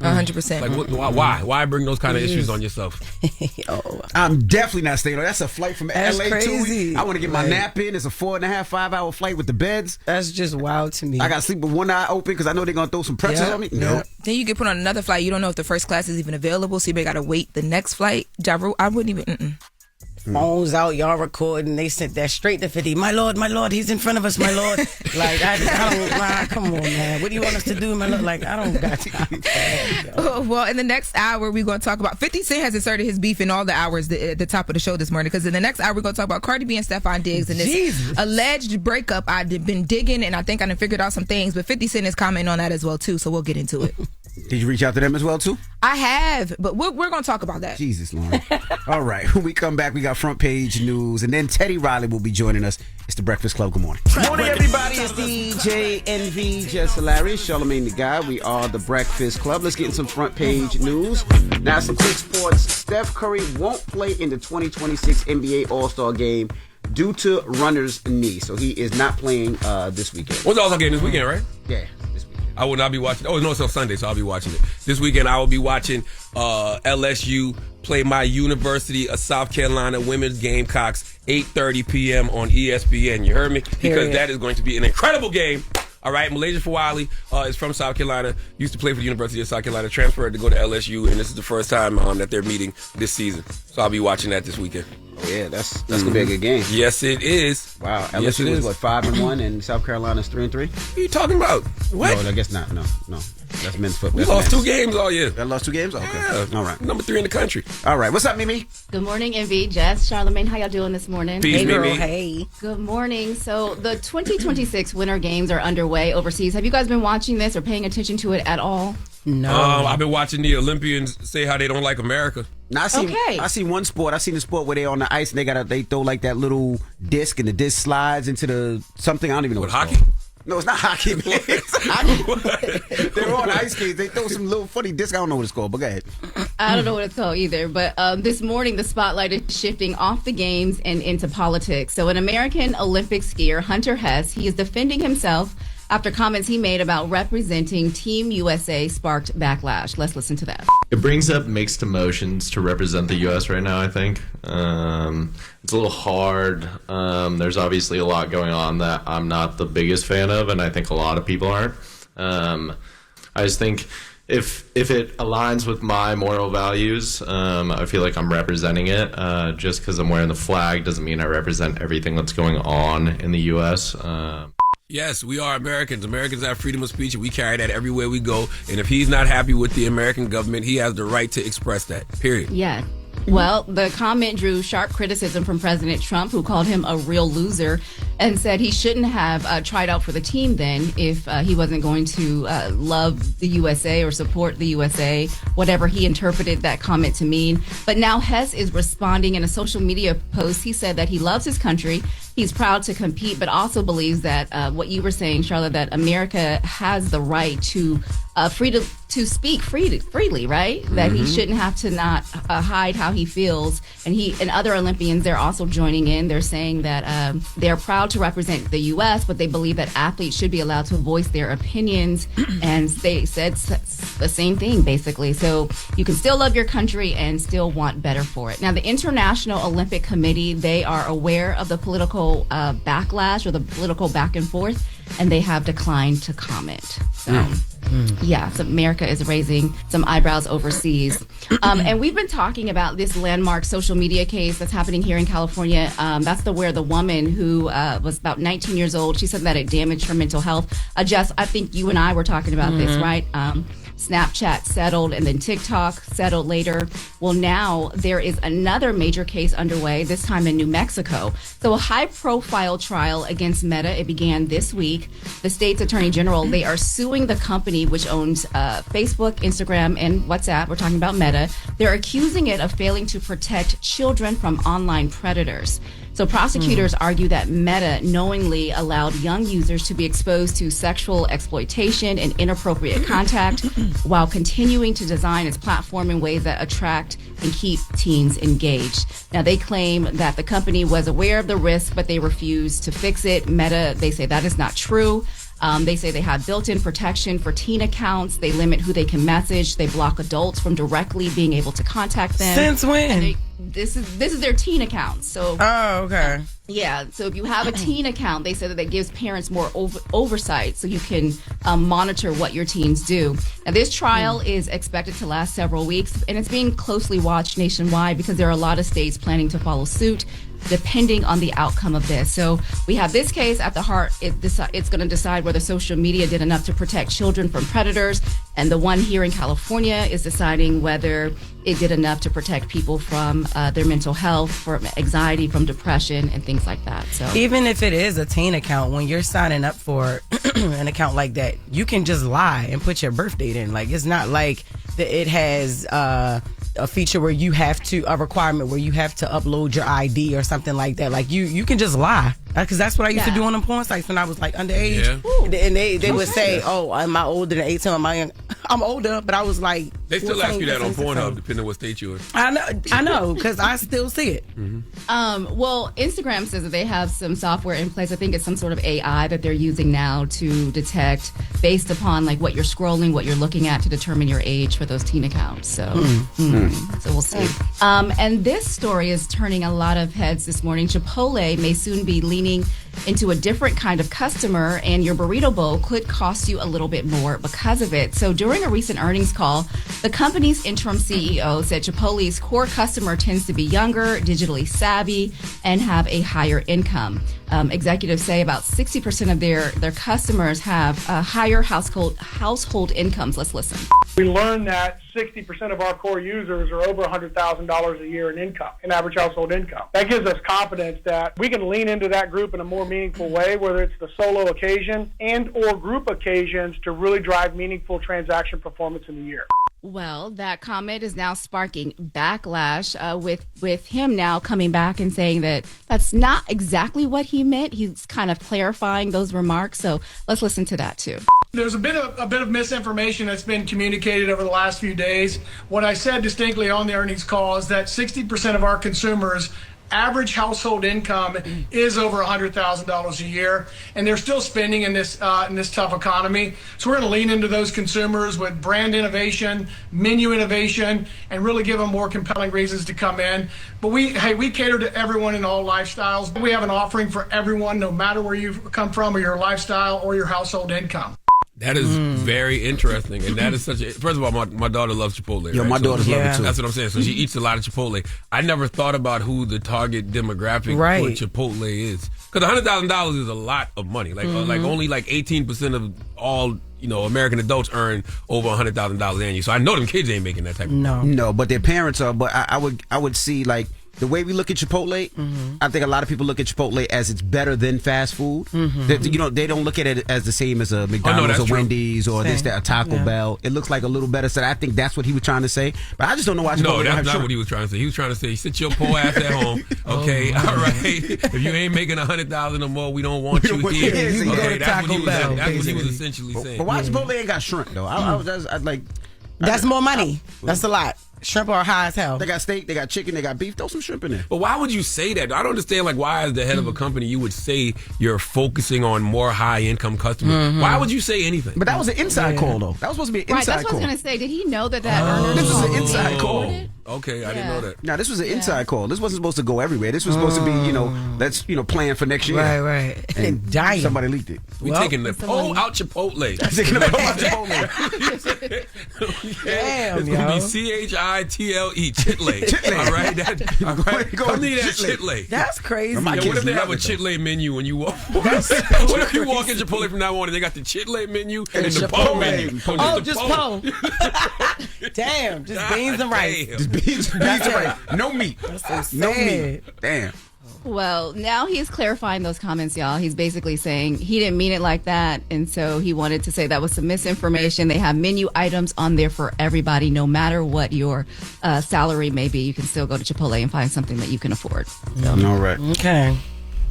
100%. Like, why bring those kind of issues on yourself? I'm definitely not staying on. That's a flight from That's LA crazy. to. I want to get my nap in. It's a 4.5, 5 hour flight with the beds. That's just wild to me. I got to sleep with one eye open because I know they're gonna throw some pretzels on me. No. Then you get put on another flight. You don't know if the first class is even available, so you got to wait the next flight. Ja Rule, I wouldn't even. Phones out, y'all recording. They sent that straight to 50. My lord, he's in front of us, my lord. Like, I don't, come on, man. What do you want us to do, my lord? Like, I don't got time. Well, in the next hour, we're going to talk about 50 Cent has inserted his beef in all the hours at the top of the show this morning. Because in the next hour, we're going to talk about Cardi B and Stephon Diggs and this alleged breakup. I've been digging and I think I done figured out some things, but 50 Cent is commenting on that as well, too. So we'll get into it. Did you reach out to them as well, too? I have, but we're going to talk about that. Jesus, Lauren. All right. When we come back, we got front page news, and then Teddy Riley will be joining us. It's the Breakfast Club. Good morning. Good morning, everybody. It's DJ NV, Jess Hilarious, Charlamagne the Guy. We are the Breakfast Club. Let's get in some front page news. Now, some quick sports. Steph Curry won't play in the 2026 NBA All-Star Game due to runner's knee, so he is not playing this weekend. What's the All-Star Game this weekend, right? Yeah, this weekend. I will not be watching. Oh, no, it's on Sunday, so I'll be watching it. This weekend, I will be watching LSU play my University of South Carolina women's Gamecocks, 8:30 p.m. on ESPN. You heard me? Because that is going to be an incredible game. All right, Malaysia Fawali is from South Carolina, used to play for the University of South Carolina, transferred to go to LSU, and this is the first time that they're meeting this season. So I'll be watching that this weekend. Oh, yeah, that's gonna be a good game. Yes, it is. Wow, LSU yes, it is is. what, 5-1, and South Carolina's 3-3. What are you talking about? What? No, I guess not. No. That's men's football. We lost 2 games all year. That lost 2 games? Okay. Yeah. All right. Number 3 in the country. All right. What's up, Mimi? Good morning, MV, Jess, Charlamagne. How y'all doing this morning? Peace, hey, girl. Mimi. Hey. Good morning. So the 2026 Winter Games are underway overseas. Have you guys been watching this or paying attention to it at all? No. I've been watching the Olympians say how they don't like America. Now, I seen one sport. I seen the sport where they on the ice and they throw like that little disc and the disc slides into the something. I don't even know what it's hockey. Called. No, it's not hockey, man. It's hockey. They're on ice skates. They throw some little funny disc. I don't know what it's called, but go ahead. I don't know what it's called either. But this morning, the spotlight is shifting off the games and into politics. So an American Olympic skier, Hunter Hess, he is defending himself after comments he made about representing Team USA sparked backlash. Let's listen to that. It brings up mixed emotions to represent the U.S. right now, I think. It's a little hard. There's obviously a lot going on that I'm not the biggest fan of, and I think a lot of people aren't. I just think if it aligns with my moral values, I feel like I'm representing it. Just because I'm wearing the flag doesn't mean I represent everything that's going on in the U.S. Yes, we are Americans. Americans have freedom of speech, and we carry that everywhere we go. And if he's not happy with the American government, he has the right to express that, period. Yeah. Well, the comment drew sharp criticism from President Trump, who called him a real loser and said he shouldn't have tried out for the team then if he wasn't going to love the USA or support the USA, whatever he interpreted that comment to mean. But now Hess is responding in a social media post. He said that he loves his country. He's proud to compete, but also believes that what you were saying, Charlotte, that America has the right to speak freely, right? That he shouldn't have to not hide how he feels. And he and other Olympians, they're also joining in. They're saying that they're proud to represent the U.S., but they believe that athletes should be allowed to voice their opinions. And they said the same thing, basically. So you can still love your country and still want better for it. Now, the International Olympic Committee, they are aware of the political backlash or the political back and forth, and they have declined to comment. So, yeah, so America is raising some eyebrows overseas. And we've been talking about this landmark social media case that's happening here in California. That's where the woman who was about 19 years old, she said that it damaged her mental health. Jess, I think you and I were talking about this, right? Snapchat settled, and then TikTok settled later. Well, now there is another major case underway, this time in New Mexico. So a high-profile trial against Meta, it began this week. The state's attorney general, they are suing the company which owns Facebook, Instagram, and WhatsApp. We're talking about Meta. They're accusing it of failing to protect children from online predators. So prosecutors argue that Meta knowingly allowed young users to be exposed to sexual exploitation and inappropriate contact while continuing to design its platform in ways that attract and keep teens engaged. Now, they claim that the company was aware of the risk, but they refused to fix it. Meta, they say that is not true. They say they have built-in protection for teen accounts. They limit who they can message. They block adults from directly being able to contact them. Since when? This is their teen account. So okay. Yeah. So if you have a teen account, they say that gives parents more oversight, so you can monitor what your teens do. Now, this trial is expected to last several weeks, and it's being closely watched nationwide because there are a lot of states planning to follow suit, depending on the outcome of this. So we have this case at the heart. It's going to decide whether social media did enough to protect children from predators. And the one here in California is deciding whether it did enough to protect people from their mental health, from anxiety, from depression, and things like that. So even if it is a teen account, when you're signing up for an account like that, you can just lie and put your birth date in. Like, it's not like it has a feature where you have to, a requirement where you have to upload your ID or something like that. Like, you can just lie. Because that's what I used to do on the porn sites when I was like underage. Yeah. And they would say, oh, am I older than 18? Am I young? I'm older, but I was like... They still ask you that on Pornhub, depending on what state you're in. I know, because I still see it. Well, Instagram says that they have some software in place. I think it's some sort of AI that they're using now to detect based upon like what you're scrolling, what you're looking at to determine your age for those teen accounts. So, so we'll see. And this story is turning a lot of heads this morning. Chipotle may soon be leaning into a different kind of customer, and your burrito bowl could cost you a little bit more because of it. So during a recent earnings call, the company's interim CEO said Chipotle's core customer tends to be younger, digitally savvy, and have a higher income. Executives say about 60% of their customers have higher household incomes. Let's listen. We learned that 60% of our core users are over $100,000 a year in income, in average household income. That gives us confidence that we can lean into that group in a more meaningful way, whether it's the solo occasion and or group occasions, to really drive meaningful transaction performance in the year. Well, that comment is now sparking backlash with him now coming back and saying that that's not exactly what he meant. He's kind of clarifying those remarks. So let's listen to that, too. There's a bit of misinformation that's been communicated over the last few days. What I said distinctly on the earnings call is that 60% of our consumers' average household income is over $100,000 a year, and they're still spending in this tough economy. So we're going to lean into those consumers with brand innovation, menu innovation, and really give them more compelling reasons to come in. But we cater to everyone in all lifestyles. We have an offering for everyone, no matter where you come from or your lifestyle or your household income. That is very interesting, and that is such a. First of all, my daughter loves Chipotle. Yo, right? my daughters love it too. That's what I'm saying. So she eats a lot of Chipotle. I never thought about who the target demographic for Chipotle is, because $100,000 is a lot of money. Like only 18% of all American adults earn over $100,000 annually. So I know them kids ain't making that type of money. No, but their parents are. But I would see like. The way we look at Chipotle, I think a lot of people look at Chipotle as it's better than fast food. They don't look at it as the same as a McDonald's or Wendy's or a Taco Bell. It looks like a little better. So I think that's what he was trying to say. But I just don't know why Chipotle No, don't that's have not shrimp. what he was trying to say. He was trying to say, sit your poor ass at home. Okay, all right. If you ain't making $100,000 or more, we don't want you here. Okay, that's what he was essentially saying. But why Chipotle ain't got shrimp though? That's more money. That's a lot. Shrimp are high as hell. They got steak, they got chicken, they got beef. Throw some shrimp in there. But why would you say that? I don't understand. Like, why, as the head of a company, you would say you're focusing on more high-income customers? Why would you say anything? But that was an inside call, though. That was supposed to be an inside call. Right, that's what I was going to say. Did he know that earners This was an inside call. Okay, I didn't know that. Now, this was an inside call. This wasn't supposed to go everywhere. This was supposed to be, let's, plan for next year. Right. And dying. Somebody leaked it. We taking the pole out Chipotle. Taking the pole out Chipotle. Damn, it's going to be CHITLE. Chitle. All right? Come need that Chitle. That's crazy. What if they have a Chitle menu when you walk? What if you walk in Chipotle from now on and they got the Chitle menu and the pole menu? Just pole. Damn, just beans and rice. Just beans and rice. No meat. That's so no sad. meat. Damn. Well, now he's clarifying those comments, y'all. He's basically saying he didn't mean it like that, and so he wanted to say that was some misinformation. They have menu items on there for everybody, no matter what your salary may be. You can still go to Chipotle and find something that you can afford. So. All right. Okay.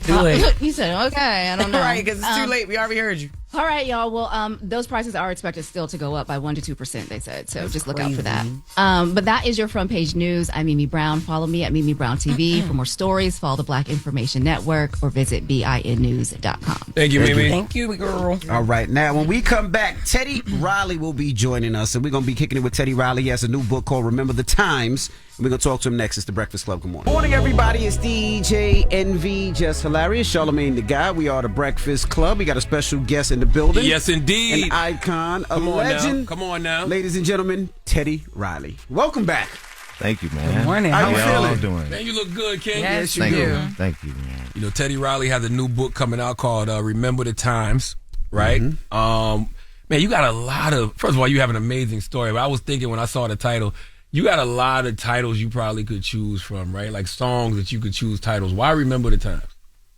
Do it. You said, okay, I don't know. Right, because it's too late. We already heard you. All right, y'all. Well, those prices are expected still to go up by 1% to 2%, they said. So just look out for that. But that is your front page news. I'm Mimi Brown. Follow me at Mimi Brown TV for more stories. Follow the Black Information Network or visit BINnews.com. Thank you, Mimi. Thank you, girl. All right. Now, when we come back, Teddy Riley will be joining us, and we're going to be kicking it with Teddy Riley. He has a new book called Remember the Times. And we're going to talk to him next. It's The Breakfast Club. Good morning. Morning, everybody. It's DJ NV, Jess Hilarious, Charlamagne the Guy. We are The Breakfast Club. We got a special guest in the building. Yes, indeed. An icon, a Come on legend. now. Come on now. Ladies and gentlemen, Teddy Riley. Welcome back. Thank you, man. Good morning. How you y'all feeling? doing? Man, you look good, King. Yes, you Thank do. you. Thank you, man. You know, Teddy Riley has a new book coming out called Remember the Times, right? Man, you got a lot of, first of all, you have an amazing story. But I was thinking when I saw the title, you got a lot of titles you probably could choose from, right? Like songs that you could choose titles. Why Remember the Times?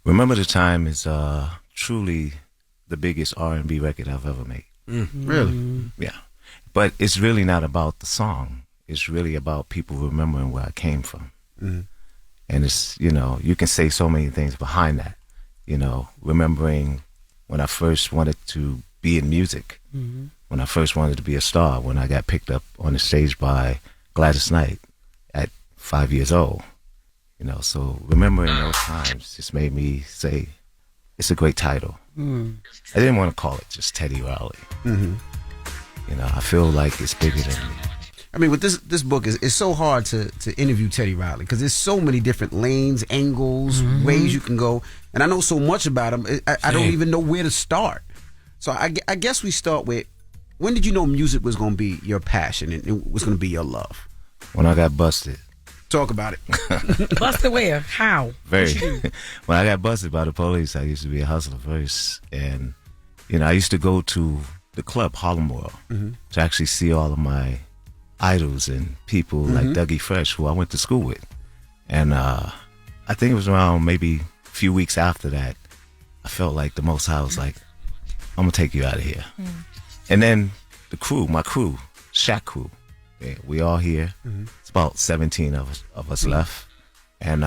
Remember the Time is truly the biggest R&B record I've ever made. Really? Yeah. But it's really not about the song. It's really about people remembering where I came from. And it's, you can say so many things behind that. Remembering when I first wanted to be in music, when I first wanted to be a star, when I got picked up on the stage by Gladys Knight at 5 years old. So remembering those times just made me say, it's a great title. I didn't want to call it just Teddy Riley. I feel like it's bigger than me. I mean, with this book, it's so hard to interview Teddy Riley because there's so many different lanes, angles, ways you can go. And I know so much about him, I don't even know where to start. So I guess we start with, when did you know music was going to be your passion and it was going to be your love? When I got busted. Talk about it. Busted where? How? Very. When I got busted by the police, I used to be a hustler first. And, I used to go to the club, Harlem World, to actually see all of my idols and people like Dougie Fresh, who I went to school with. And I think it was around maybe a few weeks after that, I felt like the Most High was like, I'm going to take you out of here. And then the crew, my crew, Shaq crew, we all here. It's about 17 of us left. And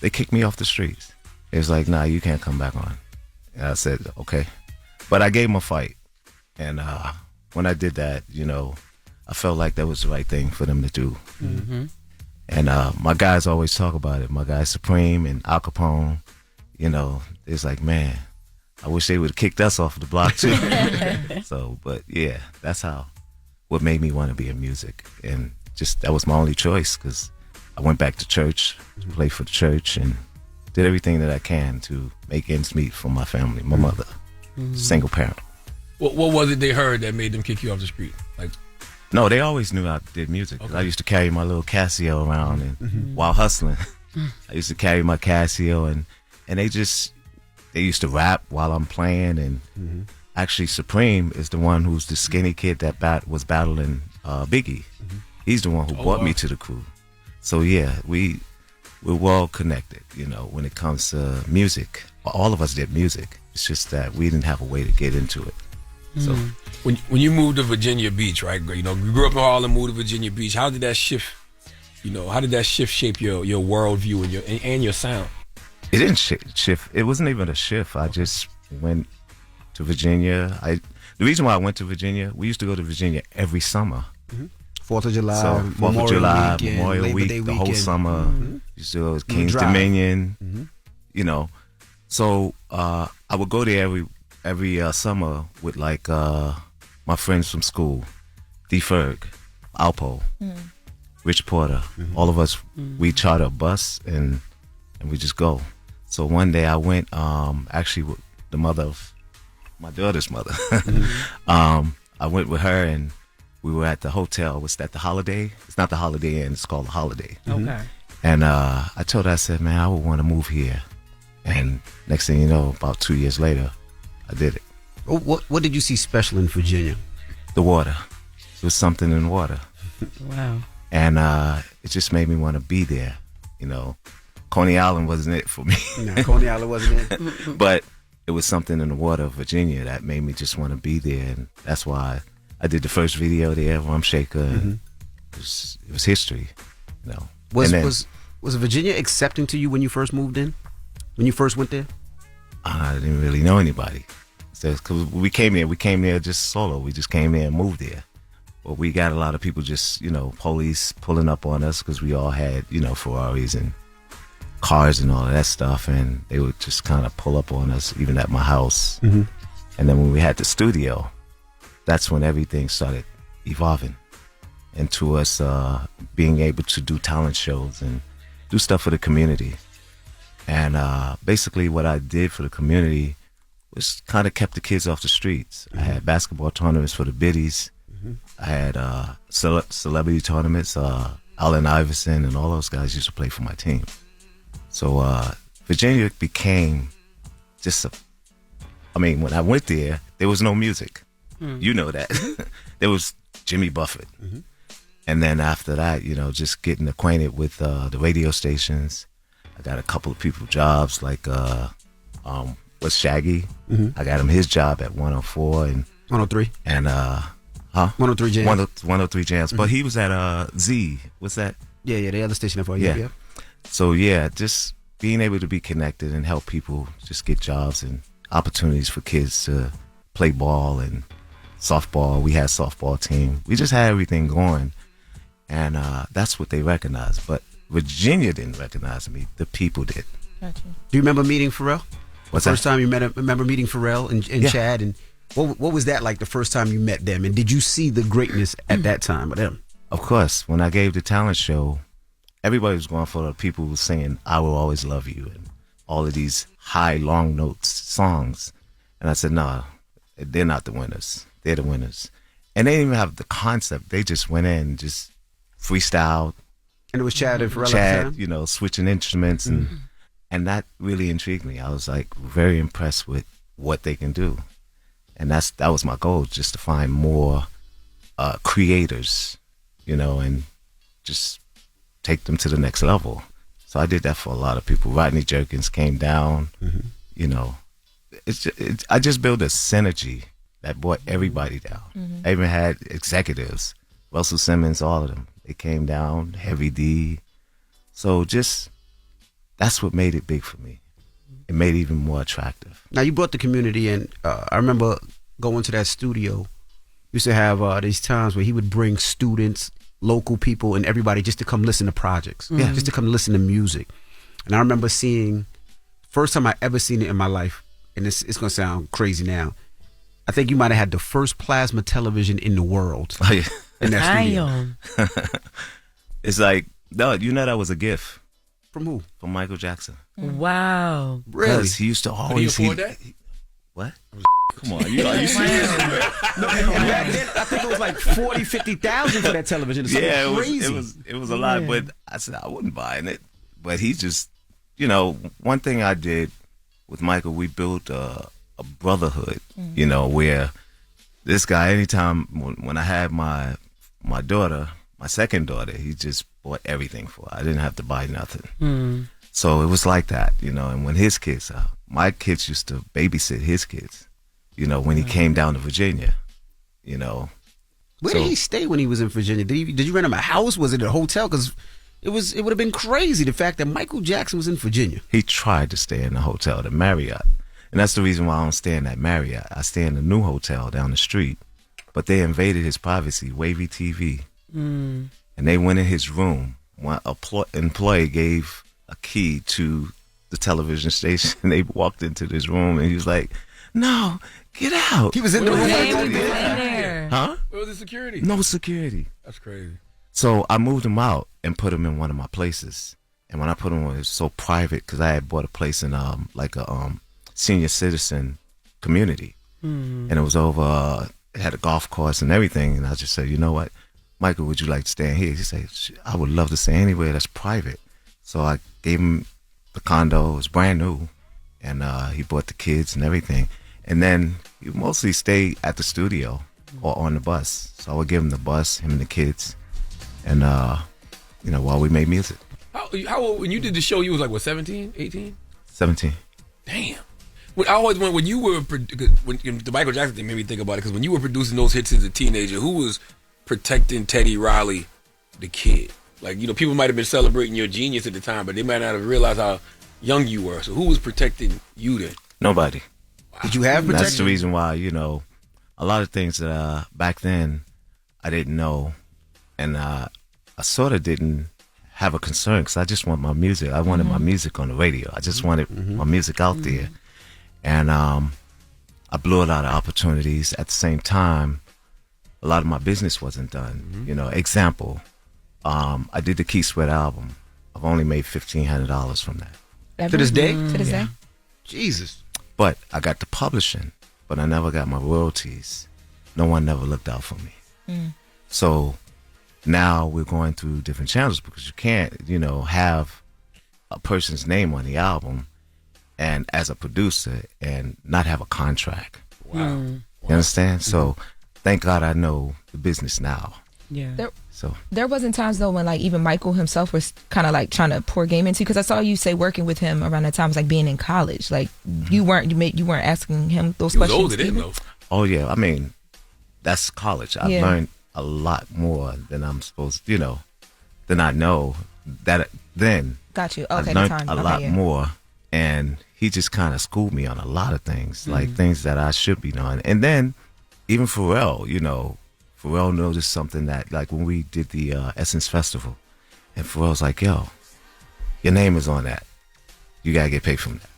they kicked me off the streets. It was like, nah, you can't come back on. And I said, okay. But I gave them a fight. And when I did that, you know, I felt like that was the right thing for them to do. And my guys always talk about it. My guys Supreme and Al Capone, you know, it's like, man, I wish they would have kicked us off the block too. So, but yeah, that's what made me want to be in music. And just, that was my only choice, because I went back to church, played for the church, and did everything that I can to make ends meet for my family, my mother, single parent. What was it they heard that made them kick you off the street? Like, no, they always knew I did music. Okay. I used to carry my little Casio around and while hustling. I used to carry my Casio, and they used to rap while I'm playing. And actually, Supreme is the one who's the skinny kid that was battling Biggie. He's the one who brought me to the crew. So yeah, we're well connected, you know, when it comes to music. All of us did music. It's just that we didn't have a way to get into it. So when you moved to Virginia Beach, right? You know, you grew up in Harlem, moved to Virginia Beach. How did that shift? You know, how did that shift shape your worldview and your sound? It didn't shift. It wasn't even a shift. I just went to Virginia. The reason why I went to Virginia, we used to go to Virginia every summer. 4th of July, so, 4th of July, weekend, Memorial Week, Day the weekend. whole summer. Used to go to King's Dominion. You know, so I would go there every summer with like my friends from school, D. Ferg, Alpo, Rich Porter. All of us, we charter a bus and we just go. So one day I went, actually with the mother of my daughter's mother. I went with her and we were at the hotel. Was that the Holiday? It's not the Holiday Inn. It's called the Holiday. Okay. And I told her, I said, man, I would want to move here. And next thing you know, about 2 years later, I did it. What did you see special in Virginia? The water. There was something in the water. Wow. And it just made me want to be there. You know, Coney Island wasn't it for me. No, Coney Island wasn't it. But it was something in the water of Virginia that made me just want to be there. And that's why I did the first video there, Rum Shaker. And it was history. You know. Was Virginia accepting to you when you first moved in? When you first went there? I didn't really know anybody. So, cause we came there just solo. We just came there and moved there. But we got a lot of people just, you know, police pulling up on us because we all had, you know, Ferraris and cars and all of that stuff. And they would just kind of pull up on us, even at my house. And then when we had the studio, that's when everything started evolving into us being able to do talent shows and do stuff for the community. And basically what I did for the community was kind of kept the kids off the streets. I had basketball tournaments for the biddies. I had celebrity tournaments. Allen Iverson and all those guys used to play for my team. So Virginia became just when I went there was no music. You know that. There was Jimmy Buffett. And then after that, you know, just getting acquainted with the radio stations. I got a couple of people jobs, like with Shaggy. I got him his job at 104 and 103. And 103 Jams. 103 Jams. But he was at Z. What's that? Yeah, the other station for you. Yeah. So yeah, just being able to be connected and help people just get jobs and opportunities for kids to play ball and softball. We had a softball team. We just had everything going. And that's what they recognized. But Virginia didn't recognize me. The people did. Gotcha. Do you remember meeting Pharrell? What's the first that? time you met him? Remember meeting Pharrell and Chad? And what was that like the first time you met them? And did you see the greatness at that time of them? Of course. When I gave the talent show, everybody was going for the people who were singing "I Will Always Love You" and all of these high, long notes songs. And I said, no, they're not the winners. They're the winners. And they didn't even have the concept. They just went in and just freestyled. And it was Chad and Pharrell at the time? You know, switching instruments. And that really intrigued me. I was like very impressed with what they can do. And that was my goal, just to find more creators you know, and just take them to the next level. So I did that for a lot of people. Rodney Jerkins came down, you know. I just built a synergy that brought everybody down. I even had executives, Russell Simmons, all of them. They came down, Heavy D. So just, that's what made it big for me. It made it even more attractive. Now, you brought the community in. I remember going to that studio. We used to have these times where he would bring students, local people, and everybody just to come listen to projects. Yeah. Just to come listen to music. And I remember seeing, first time I ever seen it in my life, and it's going to sound crazy now, I think you might have had the first plasma television in the world. Oh, yeah. In that studio. It's like, no, you know that was a gift. From who? From Michael Jackson. Wow. Really? Because he used to always... Could he afford that? What? Come on, are you serious? Back then, I think it was like 40, 50,000 for that television. Yeah, crazy. It was a lot, but I said I wouldn't buy it. But he just, you know, one thing I did with Michael, we built a brotherhood, you know, where this guy, anytime when I had my daughter, my second daughter, he just bought everything for her. I didn't have to buy nothing. So it was like that, you know. And when his kids, my kids used to babysit his kids, you know, when he came down to Virginia, you know. Where did he stay when he was in Virginia? Did you rent him a house? Was it a hotel? Because it would have been crazy, the fact that Michael Jackson was in Virginia. He tried to stay in a hotel, the Marriott. And that's the reason why I don't stay in that Marriott. I stay in a new hotel down the street. But they invaded his privacy, Wavy TV. And they went in his room. One employee gave a key to the television station. And they walked into this room and he was like, "No, get out." He was in the room. There. Huh? Where was the security? No security. That's crazy. So I moved him out and put him in one of my places. And when I put him in, it was so private because I had bought a place in like a senior citizen community. And it was over, it had a golf course and everything. And I just said, you know what, Michael, would you like to stay in here? He said, I would love to stay anywhere that's private. So I gave him the condo. It was brand new. And he brought the kids and everything. And then he mostly stayed at the studio or on the bus. So I would give him the bus, him and the kids. And, you know, while we made music. How old, when you did the show, you was like, what, 17, 18? 17. Damn. I always went, when you were, when the Michael Jackson thing made me think about it, because when you were producing those hits as a teenager, who was protecting Teddy Riley, the kid? Like, you know, people might have been celebrating your genius at the time, but they might not have realized how young you were. So who was protecting you then? Nobody. Wow. Did you have protection? That's the reason why, you know, a lot of things that back then I didn't know. And I sort of didn't have a concern because I just want my music. I wanted my music on the radio. I just wanted my music out there. And I blew a lot of opportunities. At the same time, a lot of my business wasn't done. You know, example, I did the Key Sweat album. I've only made $1,500 from that. To this day? To this day? Jesus. But I got the publishing, but I never got my royalties. No one never looked out for me. So now we're going through different channels because you can't, you know, have a person's name on the album and as a producer and not have a contract. Wow. You understand? So thank God I know the business now. Yeah. There wasn't times though when like even Michael himself was kind of like trying to pour game into, because I saw you say working with him around that time was like being in college. Like you weren't asking him those questions. He was older then though. Oh yeah, I mean that's college. I've learned a lot more than I'm supposed, you know, than I know that then. Got you. I Okay, learned a lot more, and he just kind of schooled me on a lot of things, like things that I should be knowing. And then even Pharrell, you know, Pharrell noticed something that, like when we did the Essence Festival, and Pharrell's like, "Yo, your name is on that. You gotta get paid from that."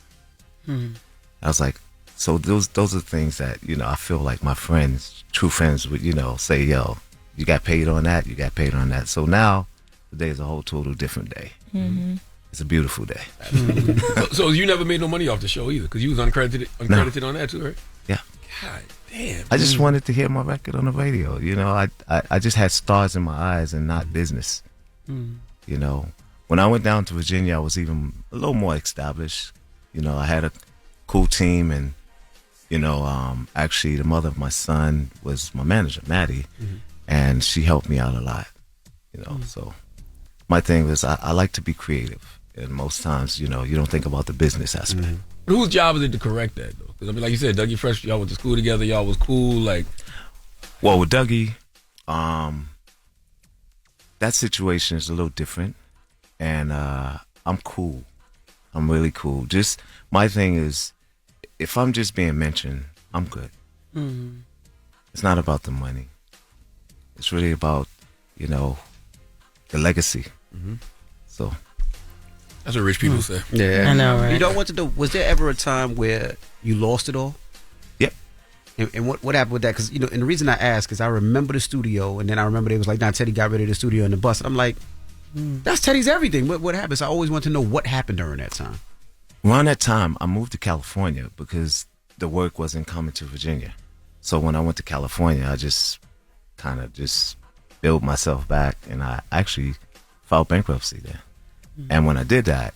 I was like, so those are things that, you know, I feel like my friends, true friends, would, you know, say, "Yo, you got paid on that. You got paid on that." So now today is a whole total different day. It's a beautiful day. So you never made no money off the show either, because you was uncredited on that too, right? Yeah. God damn. I just wanted to hear my record on the radio. You know, I just had stars in my eyes and not business. You know, when I went down to Virginia, I was even a little more established. You know, I had a cool team, and you know, actually the mother of my son was my manager, Maddie, and she helped me out a lot. You know, so my thing is I like to be creative, and most times, you know, you don't think about the business aspect. But whose job is it to correct that though? Because I mean, like you said, Dougie Fresh, y'all went to school together, y'all was cool. Like, well, with Dougie, that situation is a little different, and I'm cool. I'm really cool. Just my thing is, if I'm just being mentioned, I'm good. Mm-hmm. It's not about the money. It's really about, you know, the legacy. So that's what rich people say. Yeah, I know, right? You know what to do? Was there ever a time where you lost it all? Yep. And what happened with that? Because, you know, and the reason I ask is I remember the studio, and then I remember they was like, "Nah, Teddy got rid of the studio and the bus." I'm like, that's Teddy's everything. What happened? So I always want to know what happened during that time. Around that time, I moved to California because the work wasn't coming to Virginia. So when I went to California, I just kind of just built myself back, and I actually filed bankruptcy there. And when I did that,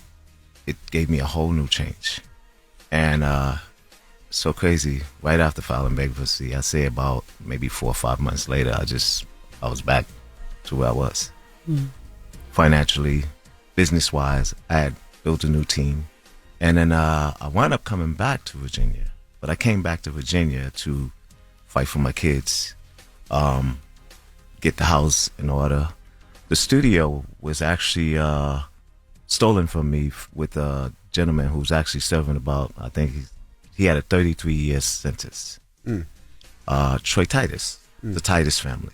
it gave me a whole new change. And so crazy, right after filing bankruptcy, I say about maybe 4 or 5 months later, I was back to where I was. Financially, business-wise, I had built a new team. And then I wound up coming back to Virginia. But I came back to Virginia to fight for my kids, get the house in order. The studio was actually stolen from me with a gentleman who's actually serving about, I think he had a 33-year sentence. Troy Titus, the Titus family.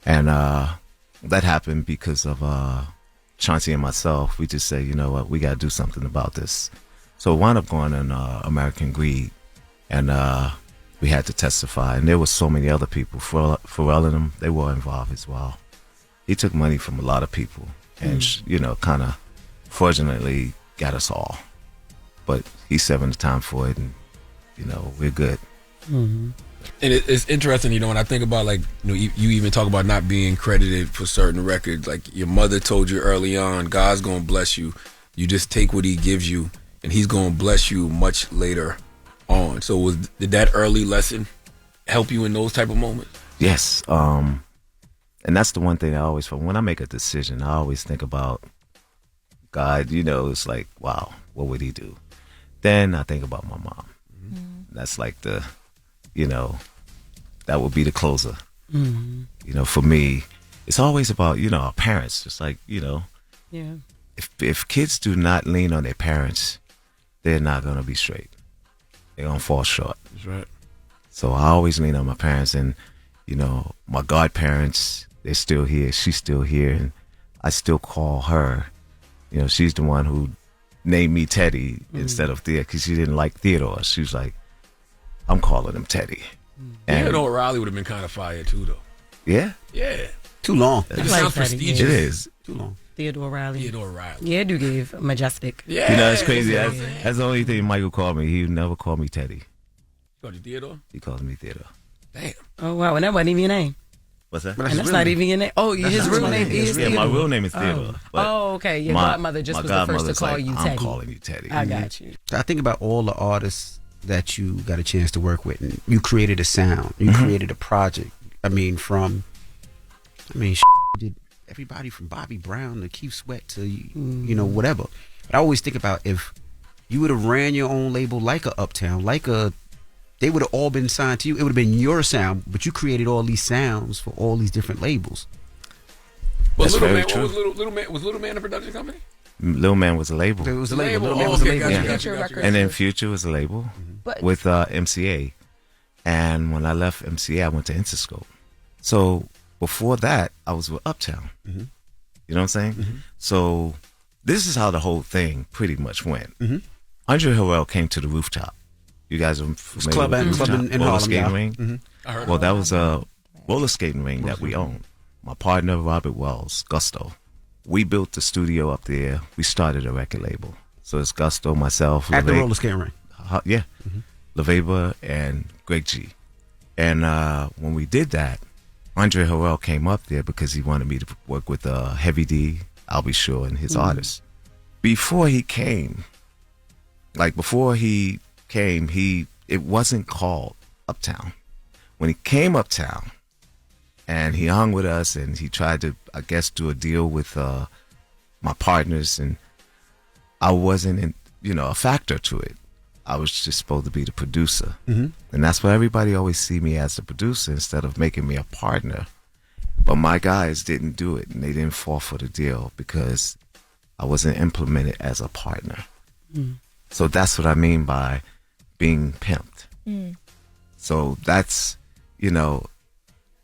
And that happened because of Chauncey and myself. We just said, you know what, we got to do something about this. So it wound up going on American Greed, and we had to testify. And there was so many other people, Pharrell and them, they were involved as well. He took money from a lot of people and, you know, kind of fortunately got us all. But he's serving the time for it, and, you know, we're good. And it's interesting, you know, when I think about, like, you know, you even talk about not being credited for certain records. Like, your mother told you early on, God's going to bless you. You just take what he gives you, and he's going to bless you much later on. So did that early lesson help you in those type of moments? Yes. And that's the one thing I always, when I make a decision, I always think about God. You know, it's like, wow, what would he do? Then I think about my mom. That's like the, you know, that would be the closer. You know, for me, it's always about, you know, our parents. Just like, you know, if kids do not lean on their parents, they're not going to be straight. They're going to fall short. That's right. So I always lean on my parents, and, you know, my godparents, they're still here. She's still here, and I still call her. You know, she's the one who named me Teddy instead of Theodore, because she didn't like Theodore. She was like, I'm calling him Teddy. And Theodore Riley would have been kind of fire too, though. Yeah? Yeah. Too long. It sounds prestigious. It is. Too long. Theodore Riley. Theodore Riley. Yeah, do give majestic. Yeah. You know, it's crazy. That's the only thing Michael called me. He never called me Teddy. He called you Theodore? He calls me Theodore. Damn. Oh, wow. And that wasn't even your name. What's that? And that's not even your name. Oh, his real name is Theodore. Yeah, my real name is Theodore. Oh, okay. Your godmother just was the first to call you Teddy. I'm calling you Teddy. I got you. I think about all the artists that you got a chance to work with, and you created a sound. You created a project. I mean, did everybody from Bobby Brown to Keith Sweat to, you know, whatever. But I always think about if you would have ran your own label like a Uptown, they would have all been signed to you. It would have been your sound, but you created all these sounds for all these different labels. Well, That's very true. Was Little Man a production company? Little Man was a label. It was a label. Little Man Oh, was a okay, label. gotcha. And then Future was a label with MCA. And when I left MCA, I went to Interscope. So before that, I was with Uptown. You know what I'm saying? So this is how the whole thing pretty much went. Andre Harrell came to the Rooftop. You guys are familiar with club in roller Harlem, skating ring? Well, that was a roller skating ring that we owned. My partner, Robert Wells, Gusto. We built the studio up there. We started a record label. So it's Gusto, myself. At the roller skating ring? Yeah. LaVeba and Greg G. And when we did that, Andre Harrell came up there because he wanted me to work with Heavy D, I'll Be Sure, and his artists. Before he came, it wasn't called Uptown. When he came Uptown, And he hung with us, and he tried to, I guess, do a deal with my partners, and I wasn't, a factor to it. I was just supposed to be the producer. Mm-hmm. And that's why everybody always see me as the producer instead of making me a partner. But my guys didn't do it, and they didn't fall for the deal because I wasn't implemented as a partner. Mm. So that's what I mean by being pimped. Mm. So that's,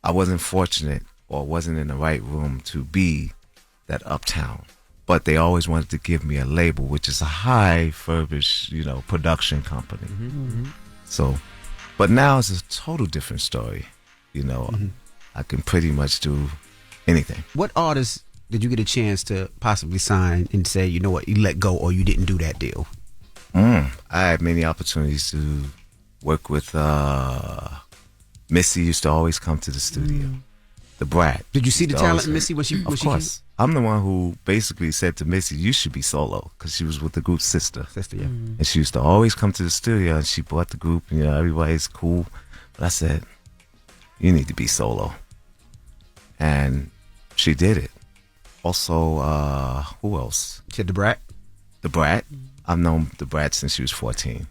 I wasn't fortunate or wasn't in the right room to be that uptown. But they always wanted to give me a label, which is a high furbish, production company. Mm-hmm. So, but now it's a total different story. I can pretty much do anything. What artists did you get a chance to possibly sign and say, you know what, you let go or you didn't do that deal? I had many opportunities to work with Missy. Used to always come to the studio. The Brat. Did you see the used to talent always- in Missy when she Of course. I'm the one who basically said to Missy, you should be solo, because she was with the group Sister. Yeah. And she used to always come to the studio, and she brought the group, everybody's cool. But I said, you need to be solo. And she did it. Also, who else? She had the Brat? The Brat. I've known the Brat since she was 14.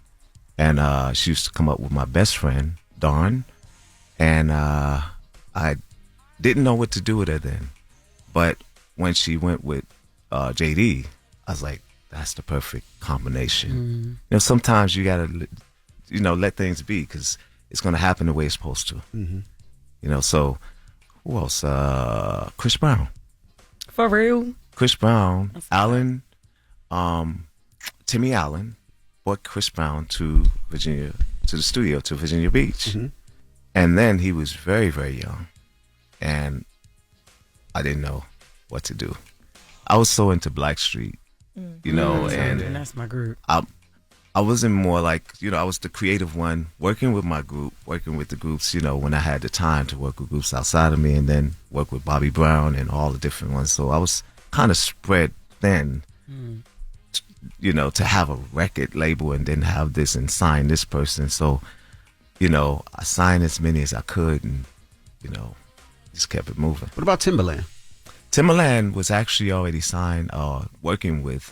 And she used to come up with my best friend, Dawn. And I didn't know what to do with her then. But when she went with JD, I was like, that's the perfect combination. Sometimes you got to, let things be, because it's going to happen the way it's supposed to. Mm-hmm. So who else? Chris Brown. For real? Chris Brown, Allen, Timmy Allen brought Chris Brown to Virginia, to the studio, to Virginia Beach. Mm-hmm. And then he was very, very young. And I didn't know what to do. I was so into Blackstreet, and that's my group. I wasn't more like, I was the creative one, working with my group, working with the groups, when I had the time to work with groups outside of me, and then work with Bobby Brown and all the different ones. So I was kind of spread thin, to have a record label and then have this and sign this person. So, I signed as many as I could, and, just kept it moving. What about Timberland? Timberland was actually already signed, working with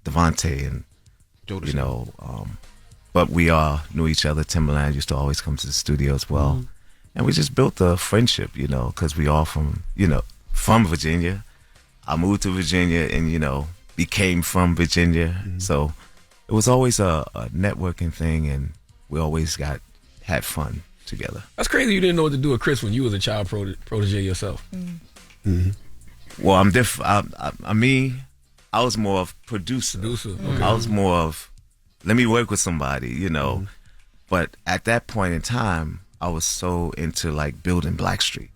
Devontae and, but we all knew each other. Timberland used to always come to the studio as well. And we just built a friendship, because we all from Virginia. I moved to Virginia and, became from Virginia. So it was always a networking thing, and we always had fun together. That's crazy. You didn't know what to do with Chris when you was a child protege yourself. Well, I'm different. I was more of producer. Okay. I was more of, let me work with somebody, But at that point in time, I was so into like building Blackstreet.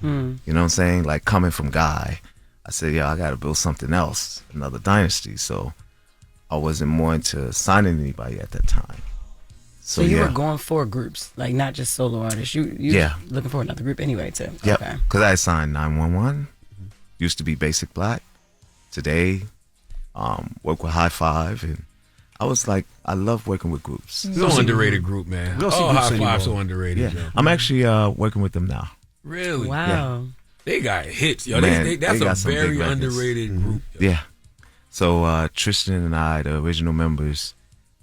You know what I'm saying? Like coming from Guy, I said, I got to build something else, another dynasty. So I wasn't more into signing anybody at that time. So you were going for groups, like not just solo artists. You looking for another group anyway, too. Yeah, Okay. because I signed 911, used to be Basic Black. Today, work with High Five, and I was like, I love working with groups. So underrated group, man. We don't see Oh, groups High Five, anymore. so underrated. Yeah, Yo. I'm actually working with them now. Really? Wow. They got hits, yo. Man, They that's they got a some very big records. underrated group. Yeah. So Tristan and I, the original members,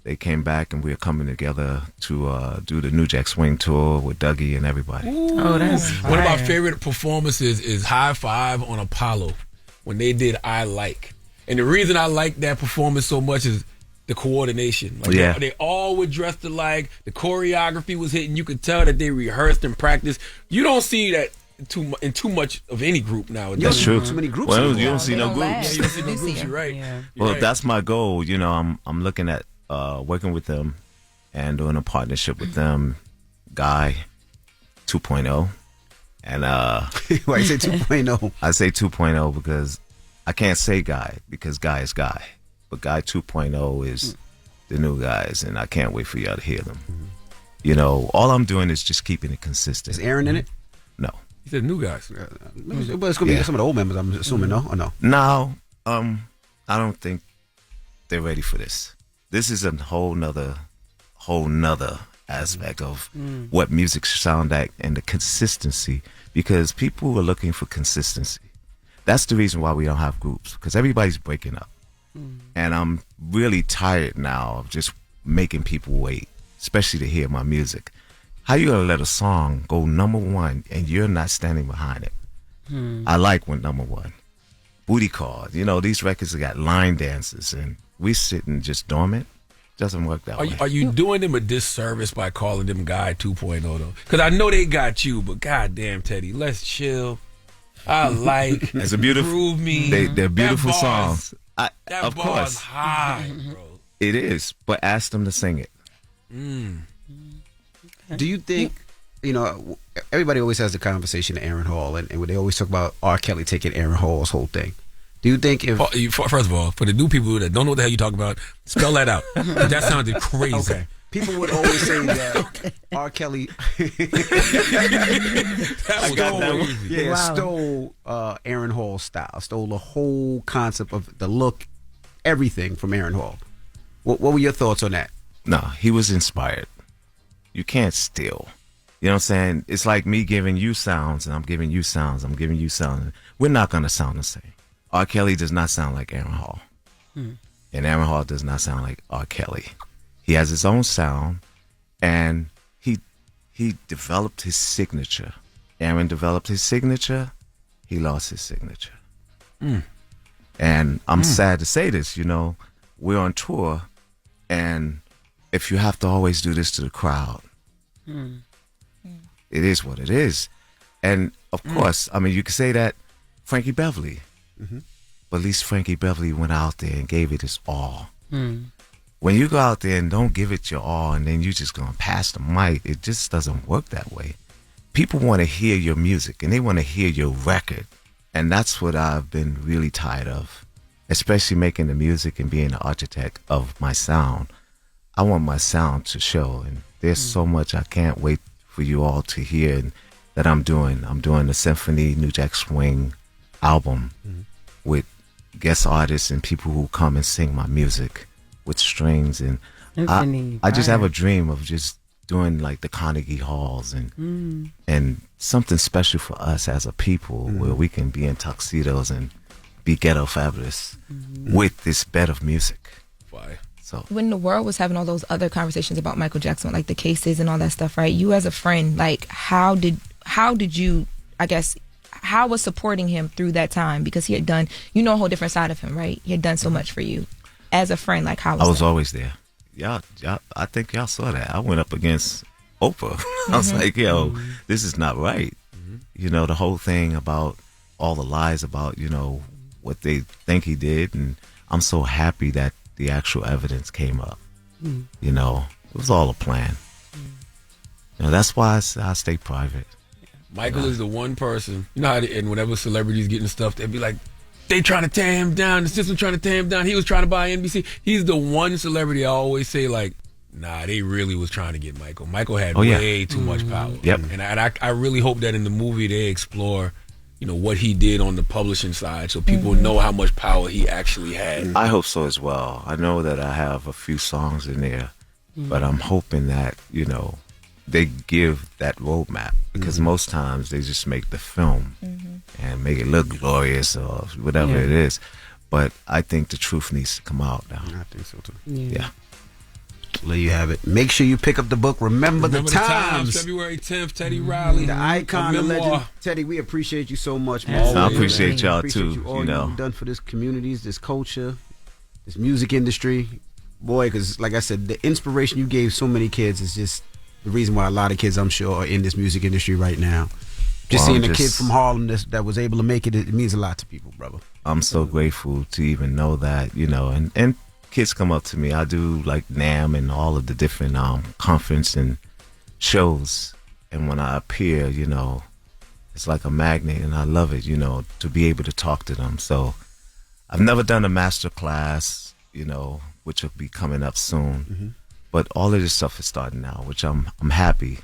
they came back, and we are coming together to do the New Jack Swing tour with Dougie and everybody. Oh, that's One of my fire. favorite performances is High Five on Apollo when they did I Like. And the reason I like that performance so much is the coordination. Like Yeah. they all were dressed alike. The choreography was hitting. You could tell that they rehearsed and practiced. You don't see that in too much of any group nowadays. That's true. Too many groups Well, anymore. you don't see no Yeah, groups. you don't see no groups. You're right. Yeah. Well, right. that's my goal. I'm looking at working with them and doing a partnership with them, Guy 2.0. And Why you say 2.0? I say 2.0 because I can't say Guy, because Guy is Guy. But Guy 2.0 is the new guys, and I can't wait for y'all to hear them. All I'm doing is just keeping it consistent. Is Aaron in it? No. He said new guys. But it's going to be some of the old members, I'm assuming, no? Or no? No, I don't think they're ready for this. This is a whole nother aspect of what music should sound like and the consistency, because people were looking for consistency. That's the reason why we don't have groups, because everybody's breaking up. And I'm really tired now of just making people wait, especially to hear my music. How you gonna let a song go #1 and you're not standing behind it? I like when #1. Booty Call, these records have got line dances and we sitting just dormant. Doesn't work that way. Are you doing them a disservice by calling them Guy 2.0 though? Because I know they got you, but goddamn, Teddy, let's chill. I like. It's a beautiful. Groove Me. They're beautiful that songs. That of bar's course, high, bro. It is, but ask them to sing it. Do you think, everybody always has the conversation of Aaron Hall, and they always talk about R. Kelly taking Aaron Hall's whole thing. Do you think if... First of all, for the new people that don't know what the hell you're talking about, spell that out. That sounded crazy. Okay. People would always say that R. Kelly stole Aaron Hall's style, stole the whole concept of the look, everything from Aaron Hall. What were your thoughts on that? No, he was inspired. You can't steal. You know what I'm saying? It's like me giving you sounds, and I'm giving you sounds, I'm giving you sounds. We're not going to sound the same. R. Kelly does not sound like Aaron Hall. And Aaron Hall does not sound like R. Kelly. He has his own sound, and he developed his signature. Aaron developed his signature. He lost his signature. And I'm sad to say this, we're on tour, and if you have to always do this to the crowd, it is what it is. And of course, you could say that Frankie Beverly, but at least Frankie Beverly went out there and gave it his all. When you go out there and don't give it your all, and then you just gonna pass the mic, it just doesn't work that way. People want to hear your music, and they want to hear your record, and that's what I've been really tired of, especially making the music and being the architect of my sound. I want my sound to show, and there's so much I can't wait for you all to hear that I'm doing. I'm doing the Symphony New Jack Swing album with guest artists and people who come and sing my music with strings, and I just have a dream of just doing like the Carnegie Halls and something special for us as a people where we can be in tuxedos and be ghetto fabulous with this bed of music. Why? So when the world was having all those other conversations about Michael Jackson, like the cases and all that stuff, right? You as a friend, like how did you, I guess, how was supporting him through that time? Because he had done, a whole different side of him, right? He had done so much for you. As a friend, like how was I was that? always there. Y'all, I think y'all saw that. I went up against Oprah. I was like, this is not right. The whole thing about all the lies about, what they think he did. And I'm so happy that the actual evidence came up. It was all a plan. That's why I stay private. Michael is the one person, how and whenever celebrities getting stuff, they'd be like, they trying to tear him down. The system trying to tear him down. He was trying to buy NBC. He's the one celebrity I always say, like, nah, they really was trying to get Michael. Michael had way too much power. Yep. And I really hope that in the movie they explore, what he did on the publishing side so people know how much power he actually had. I hope so as well. I know that I have a few songs in there, but I'm hoping that, they give that roadmap, because most times they just make the film and make it look glorious or whatever it is. But I think the truth needs to come out now. I think so too. Yeah. There you have it. Make sure you pick up the book. Remember the Times. February 10th, Teddy Riley. The icon, the memoir. legend. Teddy, we appreciate you so much, man. I appreciate y'all Appreciate too. you all you've done for this communities, this culture, this music industry. Boy, because like I said, the inspiration you gave so many kids is just the reason why a lot of kids, I'm sure, are in this music industry right now. Just seeing a kid from Harlem that was able to make it, it means a lot to people, brother. I'm so grateful to even know that, and kids come up to me. I do like NAMM and all of the different conference and shows, and when I appear, it's like a magnet, and I love it, to be able to talk to them. So I've never done a master class, which will be coming up soon. But all of this stuff is starting now, which I'm happy,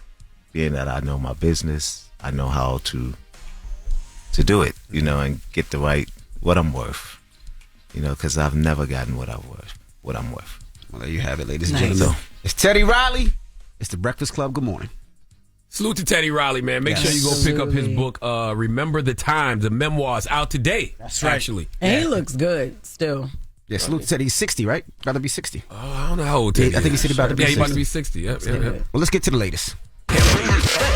being that I know my business, I know how to do it, and get the what I'm worth, because I've never gotten what I'm worth. Well, there you have it, ladies and gentlemen. It's Teddy Riley. It's the Breakfast Club. Good morning. Salute to Teddy Riley, man. Make sure you go pick up his book, Remember the Times, the memoirs, out today. That's right. Actually. And he looks good still. Yeah, Salute said he's 60, right? Got to be 60. Oh, I don't know how old Teddy I think he said he's about to be 60. he's about to be 60. Yep. Well, let's get to the latest.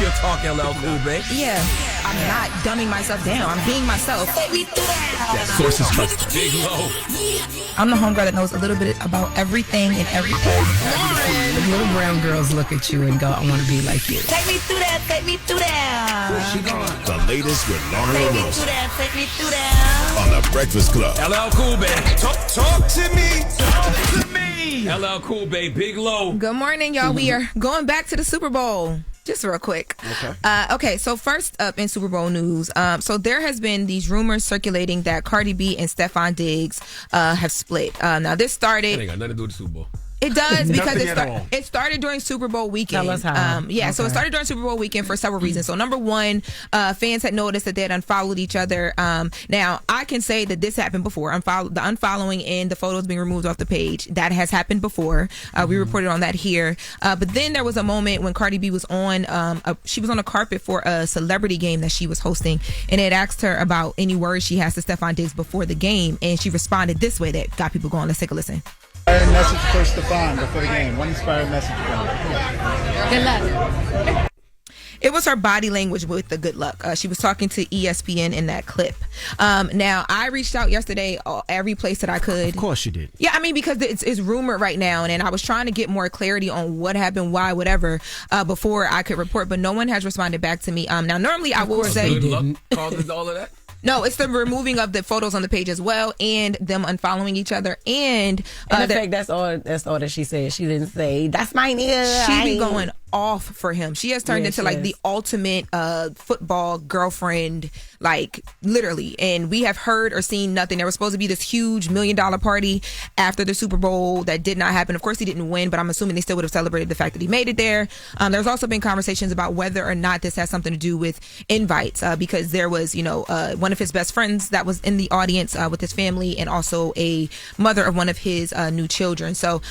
Your talk, LL Cool, babe. Yeah, I'm not dumbing myself down. I'm being myself. That sources trust. Big Low. I'm the homegirl that knows a little bit about everything and everything. The little brown girls look at you and go, I want to be like you. Take me through that, take me through that. The latest with Loren Take me LoRosa through that, take me through that. on the Breakfast Club. LL Cool, babe. Talk to me. Talk to me. LL Cool, babe. Big Low. Good morning, y'all. We are going back to the Super Bowl. Just real quick. Okay, so first up in Super Bowl news, so there has been these rumors circulating that Cardi B and Stefon Diggs have split. Now this started. That ain't got nothing to do with the Super Bowl. It does because Nothing it started during Super Bowl weekend. Tell us how. So it started during Super Bowl weekend for several reasons. So number one, fans had noticed that they had unfollowed each other. Now I can say that this happened before. The unfollowing and the photos being removed off the page, that has happened before. We reported on that here. But then there was a moment when Cardi B was on. She was on a carpet for a celebrity game that she was hosting, and it asked her about any words she has to Stefon Diggs before the game, and she responded this way that got people going. Let's take a listen. Inspired message for Stefon before the game. One inspired message for him. Good luck. It was her body language with the good luck. She was talking to ESPN in that clip. Now, I reached out yesterday every place that I could. Of course you did. Yeah, I mean, because it's rumored right now, and I was trying to get more clarity on what happened, why, whatever, before I could report, but no one has responded back to me. Now, normally I will say... Good luck causes all of that? No, it's the removing of the photos on the page as well, and them unfollowing each other, and in fact, that's all that she said. She didn't say that's my nigga. She be going off for him. She has turned into like the ultimate football girlfriend, like literally. And we have heard or seen nothing. There was supposed to be this huge $1 million party after the Super Bowl that did not happen. Of course, he didn't win, but I'm assuming they still would have celebrated the fact that he made it there. There's also been conversations about whether or not this has something to do with invites, because there was, one of his best friends that was in the audience with his family, and also a mother of one of his new children. So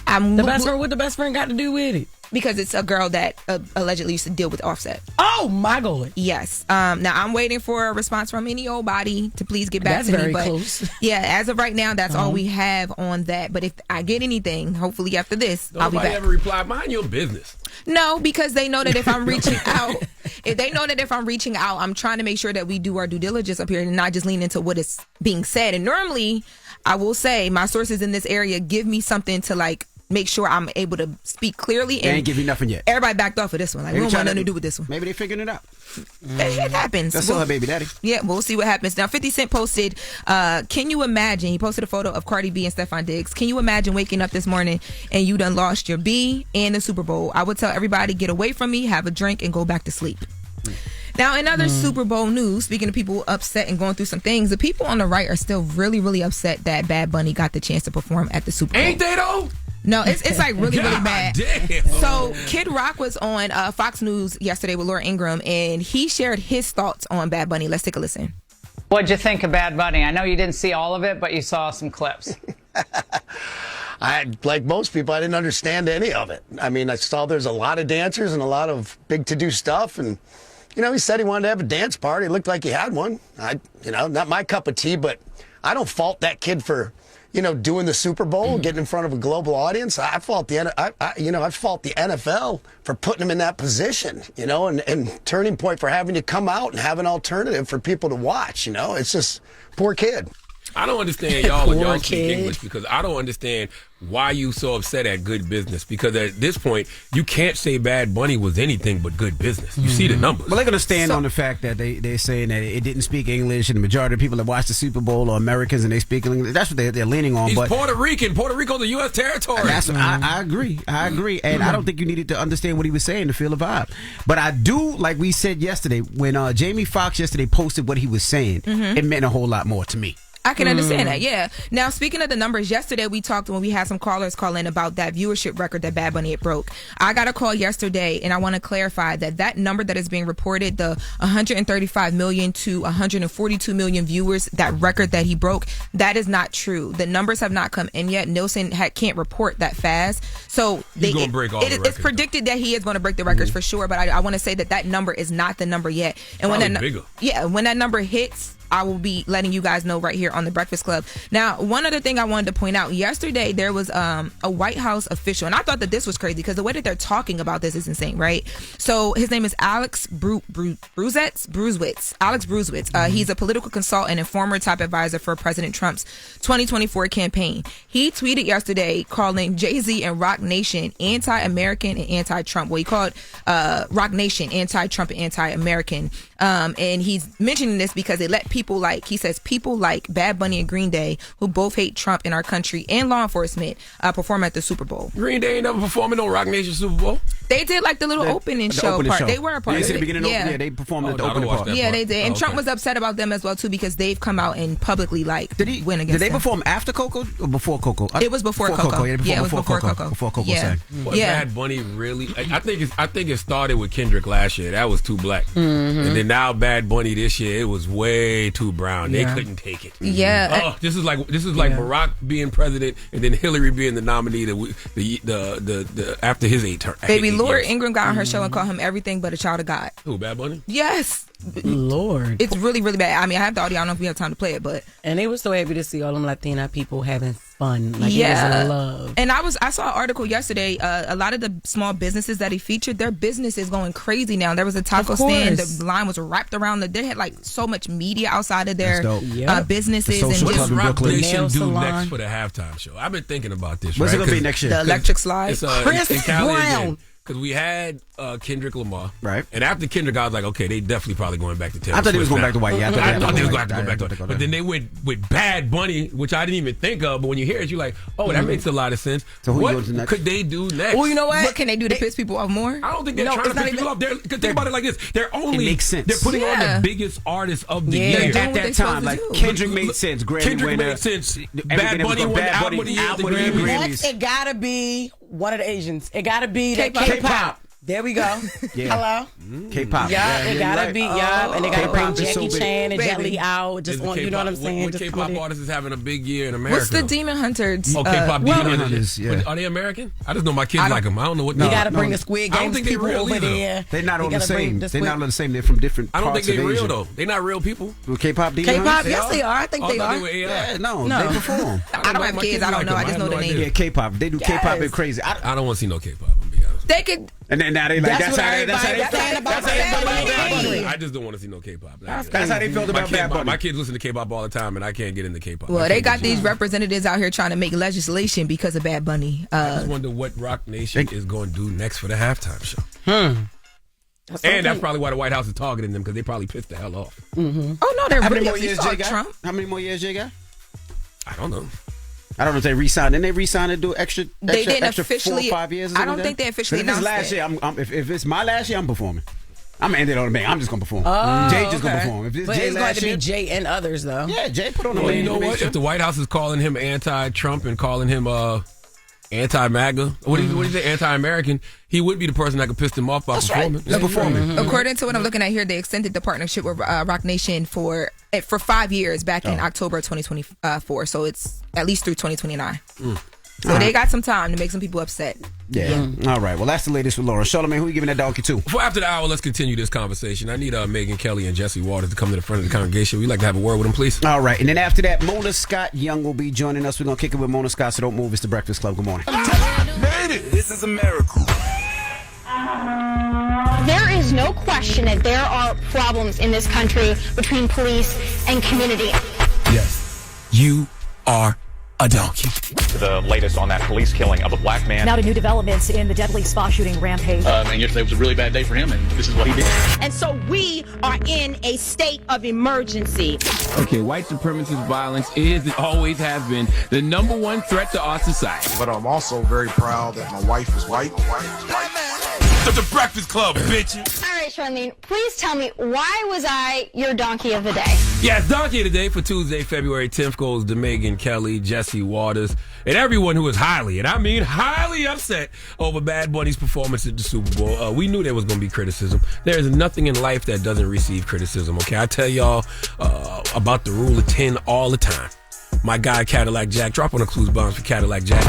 what the best friend got to do with it? Because it's a girl that allegedly used to deal with Offset. Oh my God! Yes. Now I'm waiting for a response from any old body to please get back that's to me. Very but close. Yeah, as of right now, that's all we have on that. But if I get anything, hopefully after this, I'll be back. Nobody ever replied. Mind your business. No, because they know that if I'm reaching out, I'm trying to make sure that we do our due diligence up here and not just lean into what is being said. And normally, I will say my sources in this area give me something to like make sure I'm able to speak clearly. They ain't give you nothing yet. Everybody backed off of this one. Like, we don't want nothing to do with this one. Maybe they figuring it out. It happens. That's still her baby daddy. Yeah, we'll see what happens. Now, 50 Cent posted, can you imagine, he posted a photo of Cardi B and Stefon Diggs. Can you imagine waking up this morning and you done lost your B and the Super Bowl? I would tell everybody, get away from me, have a drink, and go back to sleep. Now, in other Super Bowl news, speaking of people upset and going through some things, the people on the right are still really, really upset that Bad Bunny got the chance to perform at the Super Bowl. Ain't they though? No, it's like really, really bad. Damn. So Kid Rock was on Fox News yesterday with Laura Ingraham, and he shared his thoughts on Bad Bunny. Let's take a listen. What'd you think of Bad Bunny? I know you didn't see all of it, but you saw some clips. Like most people, I didn't understand any of it. I mean, I saw there's a lot of dancers and a lot of big to-do stuff, and he said he wanted to have a dance party. It looked like he had one. Not my cup of tea, but I don't fault that kid for doing the Super Bowl, getting in front of a global audience. I fault the NFL for putting him in that position, and Turning Point for having to come out and have an alternative for people to watch. It's just poor kid. I don't understand y'all speak English, because I don't understand why you so upset at Good Business, because at this point you can't say Bad Bunny was anything but good business. You see the numbers. Well, they're going to stand on the fact that they're saying that it didn't speak English, and the majority of people that watch the Super Bowl are Americans and they speak English. That's what they're leaning on. He's but Puerto Rican. Puerto Rico's a U.S. territory. I agree. And I don't think you needed to understand what he was saying to feel the vibe. But I do, like we said yesterday, when Jamie Foxx yesterday posted what he was saying, it meant a whole lot more to me. I can understand that, yeah. Now, speaking of the numbers, yesterday we talked when we had some callers call in about that viewership record that Bad Bunny had broke. I got a call yesterday, and I want to clarify that number that is being reported, the 135 million to 142 million viewers, that record that he broke, That is not true. The numbers have not come in yet. Nielsen can't report that fast. So He's going to break all the records. It's predicted that he is going to break the records for sure, but I want to say that number is not the number yet. And when that number hits, I will be letting you guys know right here on the Breakfast Club. Now, one other thing I wanted to point out. Yesterday, there was a White House official, and I thought that this was crazy because the way that they're talking about this is insane, right? So his name is Alex Bruesewitz. Alex Bruesewitz. He's a political consultant and former top advisor for President Trump's 2024 campaign. He tweeted yesterday calling Jay-Z and Roc Nation anti-American and anti-Trump. Well, he called Roc Nation anti-Trump and anti-American. And he's mentioning this because they let people like Bad Bunny and Green Day, who both hate Trump in our country, and law enforcement, perform at the Super Bowl. Green Day ain't never performing on Roc Nation Super Bowl. They did like the little opening show part. They were a part of it. Yeah, they performed at the opening part. Yeah, they did. And Trump was upset about them as well too because they've come out and publicly win against them. Did they perform after Coco or before Coco? It was before Coco. Yeah, it was before Coco. Before Coco sang. Bad Bunny really? I think it started with Kendrick last year. That was too black, and then now Bad Bunny this year it was way too brown. They couldn't take it. Yeah. Oh, this is like Barack being president and then Hillary being the nominee the after his 8 term. Baby, Laura Ingraham got on her show and called him everything but a child of God. Who, Bad Bunny? Yes. Lord. It's really, really bad. I mean, I have the audio. I don't know if we have time to play it, but. And they were so happy to see all them Latina people having fun. Like, yeah. It was love. And I saw an article yesterday. A lot of the small businesses that he featured, their business is going crazy now. There was a taco stand. The line was wrapped around. They had like so much media outside of their businesses. And just Roc Nation do next for the halftime show? I've been thinking about this. What's it going to be next year? The electric slide. Chris Brown. Because we had Kendrick Lamar. Right. And after Kendrick, I was like, okay, they definitely probably going back to Taylor I thought Swift he was going now. back to white. Yeah, I thought they was going to go back to white. But then they went with Bad Bunny, which I didn't even think of. But when you hear it, you're like, oh, that makes a lot of sense. So what could they do next? Well, you know what? What can they do to piss people off more? I don't think they're trying to piss people off. Think about it like this. They're makes sense. They're putting on the biggest artists of the year. At that time, like Kendrick made sense. Kendrick made sense. Bad Bunny won the album of the year. Next, it gotta be one of the Asians. It gotta be that K-pop. There we go. Hello? K-pop. Yeah, it gotta be, and they gotta bring Jackie Chan and Jet Li out. Just on, you know what I'm saying? What K-pop artist is having a big year in America? What's the Demon Hunters? Oh, K-pop Demon Hunters. Yeah. Are they American? I just know my kids like them. I don't know what. You gotta bring the Squid Games people over there. They're not all the same. They're not all the same. They're from different parts of Asia. I don't think they're real, though. They're not real people. K-pop Demon K-pop, Hunters? yes, they are. I think they are. Yeah, no, they perform. I don't have kids. I don't know. I just know the name. Yeah, K-pop. They do K-pop and crazy. I don't want to see no K-pop. I'm be honest. They could. And then now they like that's how they felt about Bad Bunny. I just don't want to see no K-pop. That's how they felt about Bad Bunny. My kids listen to K-pop all the time, and I can't get into K-pop. Well, they got these representatives out here trying to make legislation because of Bad Bunny. I just wonder what Roc Nation is going to do next for the halftime show. That's probably why the White House is targeting them, because they probably pissed the hell off. Mm-hmm. Oh no, they're really upset. Trump. How many more years Jay got? I don't know. I don't know if they re-signed. Didn't they re-sign and do extra? They didn't extra officially. 4 or 5 years. I don't think they officially announced last it. year. If it's my last year, I'm performing. I'm ending on the main. I'm just gonna perform. Oh, Jay just gonna perform. If but it's going to be Jay and others though. Yeah, Jay put on the main. main. You know what? If the White House is calling him anti-Trump and calling him anti-MAGA, what do you say, anti-American, he would be the person that could piss them off by performing. Right. Performing. According to what I'm looking at here, they extended the partnership with Roc Nation for 5 years back in October 2024. So it's at least through 2029. So they got some time to make some people upset. Yeah. All right. Well, that's the latest with Laura. Charlamagne, who are you giving that donkey to? For after the hour, let's continue this conversation. I need Megan Kelly and Jesse Waters to come to the front of the congregation. We'd like to have a word with them, please. All right. And then after that, Mona Scott Young will be joining us. We're going to kick it with Mona Scott, so don't move. It's the Breakfast Club. Good morning. This is a miracle. There is no question that there are problems in this country between police and community. Yes. You are a donkey. The latest on that police killing of a black man. Now to new developments in the deadly spa shooting rampage. And yesterday was a really bad day for him, and this is what he did. And so we are in a state of emergency. Okay, white supremacist violence is and always has been the number one threat to our society. But I'm also very proud that my wife is white. The Breakfast Club, bitches. All right, Charlamagne, please tell me, why was I your donkey of the day? Yes, donkey of the day for Tuesday, February 10th goes to Megan Kelly, Jesse Waters, and everyone who is highly, and I mean highly upset over Bad Bunny's performance at the Super Bowl. We knew there was going to be criticism. There is nothing in life that doesn't receive criticism, okay? I tell y'all about the rule of 10 all the time. My guy Cadillac Jack, drop on the clues bombs for Cadillac Jack.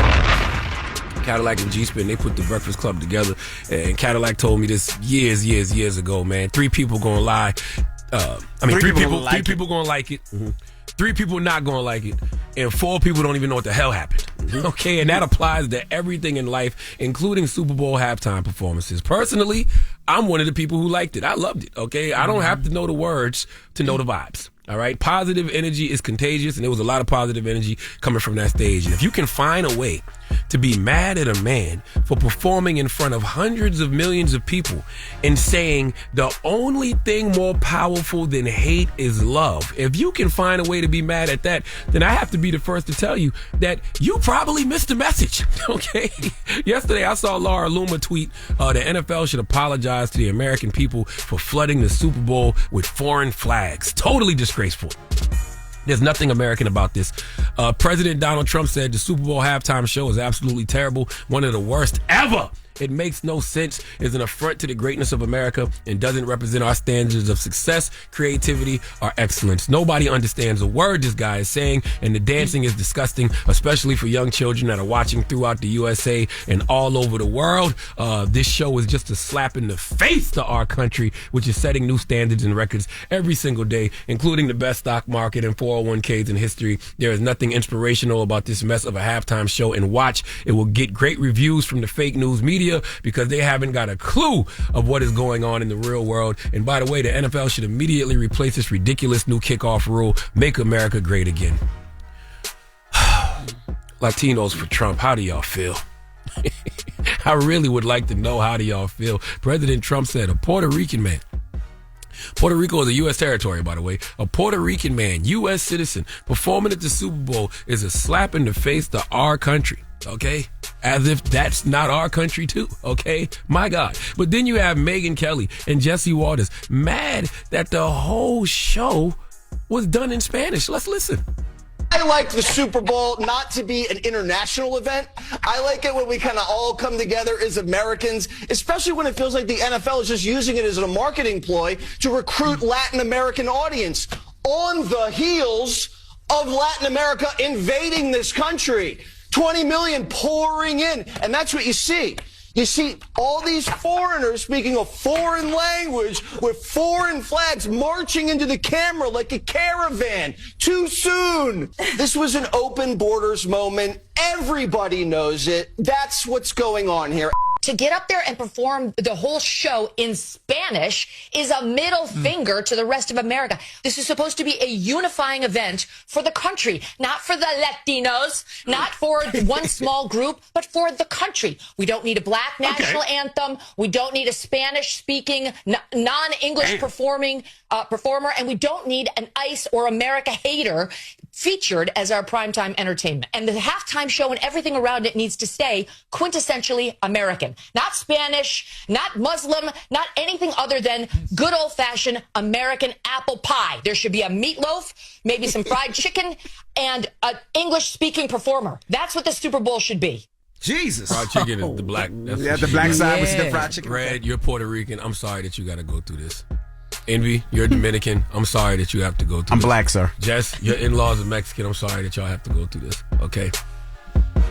Cadillac and G-Spin, they put the Breakfast Club together, and Cadillac told me this years ago, man. 3 people gonna lie. Three people gonna like it. Mm-hmm. 3 people not gonna like it, and 4 people don't even know what the hell happened. Mm-hmm. Okay, and that applies to everything in life, including Super Bowl halftime performances. Personally, I'm one of the people who liked it. I loved it. Okay, I don't have to know the words to know the vibes. All right, positive energy is contagious, and there was a lot of positive energy coming from that stage. And if you can find a way to be mad at a man for performing in front of hundreds of millions of people and saying the only thing more powerful than hate is love, if you can find a way to be mad at that, then I have to be the first to tell you that you probably missed the message. Okay, yesterday I saw Loren LoRosa tweet the NFL should apologize to the American people for flooding the Super Bowl with foreign flags. Totally disgraceful. There's nothing American about this. President Donald Trump said the Super Bowl halftime show is absolutely terrible, one of the worst ever. It makes no sense, is an affront to the greatness of America, and doesn't represent our standards of success, creativity, or excellence. Nobody understands a word this guy is saying, and the dancing is disgusting, especially for young children that are watching throughout the USA and all over the world. This show is just a slap in the face to our country, which is setting new standards and records every single day, including the best stock market and 401ks in history. There is nothing inspirational about this mess of a halftime show, and watch, it will get great reviews from the fake news media, because they haven't got a clue of what is going on in the real world. And by the way, the NFL should immediately replace this ridiculous new kickoff rule. Make America great again. Latinos for Trump, how do y'all feel? I really would like to know, how do y'all feel? President Trump said a Puerto Rican man, Puerto Rico is a U.S. territory, by the way. A Puerto Rican man, U.S. citizen, performing at the Super Bowl is a slap in the face to our country. Okay? As if that's not our country too. Okay? My God. But then you have Megyn Kelly and Jesse Waters mad that the whole show was done in Spanish. Let's listen. I like the Super Bowl not to be an international event. I like it when we kind of all come together as Americans, especially when it feels like the NFL is just using it as a marketing ploy to recruit Latin American audience on the heels of Latin America invading this country. 20 million pouring in, and that's what you see. You see all these foreigners speaking a foreign language with foreign flags marching into the camera like a caravan. Too soon. This was an open borders moment. Everybody knows it. That's what's going on here. To get up there and perform the whole show in Spanish is a middle finger to the rest of America. This is supposed to be a unifying event for the country, not for the Latinos, not for one small group, but for the country. We don't need a black national anthem. We don't need a Spanish-speaking, non-English performer, and we don't need an ICE or America hater featured as our primetime entertainment. And the halftime show and everything around it needs to stay quintessentially American. Not Spanish, not Muslim, not anything other than good old-fashioned American apple pie. There should be a meatloaf, maybe some fried chicken, and an English-speaking performer. That's what the Super Bowl should be. Jesus. Fried chicken is the black. That's the black side was the fried chicken. Red, you're Puerto Rican. I'm sorry that you got to go through this. Envy, you're Dominican. I'm sorry that you have to go through this. I'm black, sir. Jess, your in-laws are Mexican. I'm sorry that y'all have to go through this. Okay?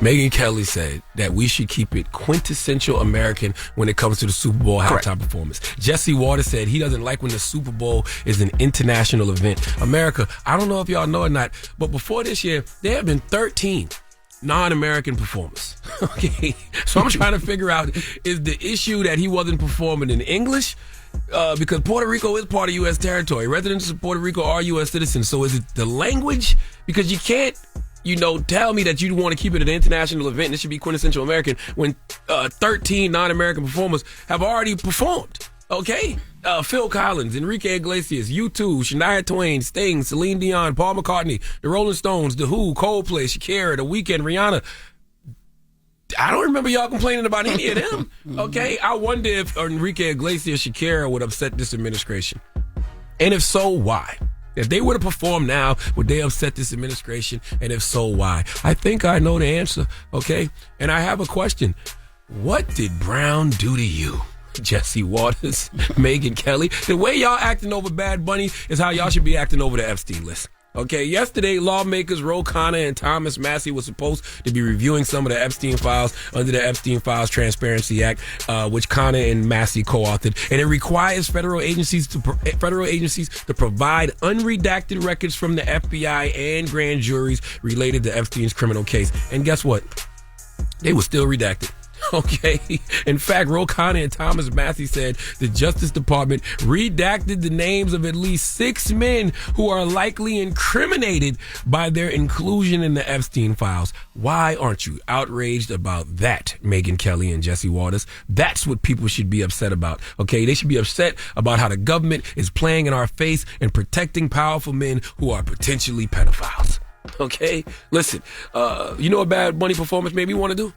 Megyn Kelly said that we should keep it quintessential American when it comes to the Super Bowl halftime performance. Jesse Waters said he doesn't like when the Super Bowl is an international event. America, I don't know if y'all know or not, but before this year, there have been 13 non-American performers. Okay? So I'm trying to figure out, is the issue that he wasn't performing in English? Because Puerto Rico is part of U.S. territory. Residents of Puerto Rico are U.S. citizens. So is it the language? Because you can't, tell me that you want to keep it an international event and it should be quintessential American when 13 non-American performers have already performed. Okay? Phil Collins, Enrique Iglesias, U2, Shania Twain, Sting, Celine Dion, Paul McCartney, The Rolling Stones, The Who, Coldplay, Shakira, The Weeknd, Rihanna. I don't remember y'all complaining about any of them. Okay? I wonder if Enrique Iglesias, Shakira would upset this administration. And if so, why? If they were to perform now, would they upset this administration? And if so, why? I think I know the answer. Okay? And I have a question. What did Brown do to you? Jesse Waters, Megyn Kelly. The way y'all acting over Bad Bunny is how y'all should be acting over the Epstein list. Okay, yesterday, lawmakers Ro Khanna and Thomas Massie were supposed to be reviewing some of the Epstein files under the Epstein Files Transparency Act, which Khanna and Massie co-authored, and it requires federal agencies to provide unredacted records from the FBI and grand juries related to Epstein's criminal case. And guess what? They were still redacted. Okay. In fact, Ro Khanna and Thomas Massie said the Justice Department redacted the names of at least 6 men who are likely incriminated by their inclusion in the Epstein files. Why aren't you outraged about that, Megyn Kelly and Jesse Waters? That's what people should be upset about. Okay. They should be upset about how the government is playing in our face and protecting powerful men who are potentially pedophiles. Okay. Listen, you know what Bad Bunny performance made me want to do?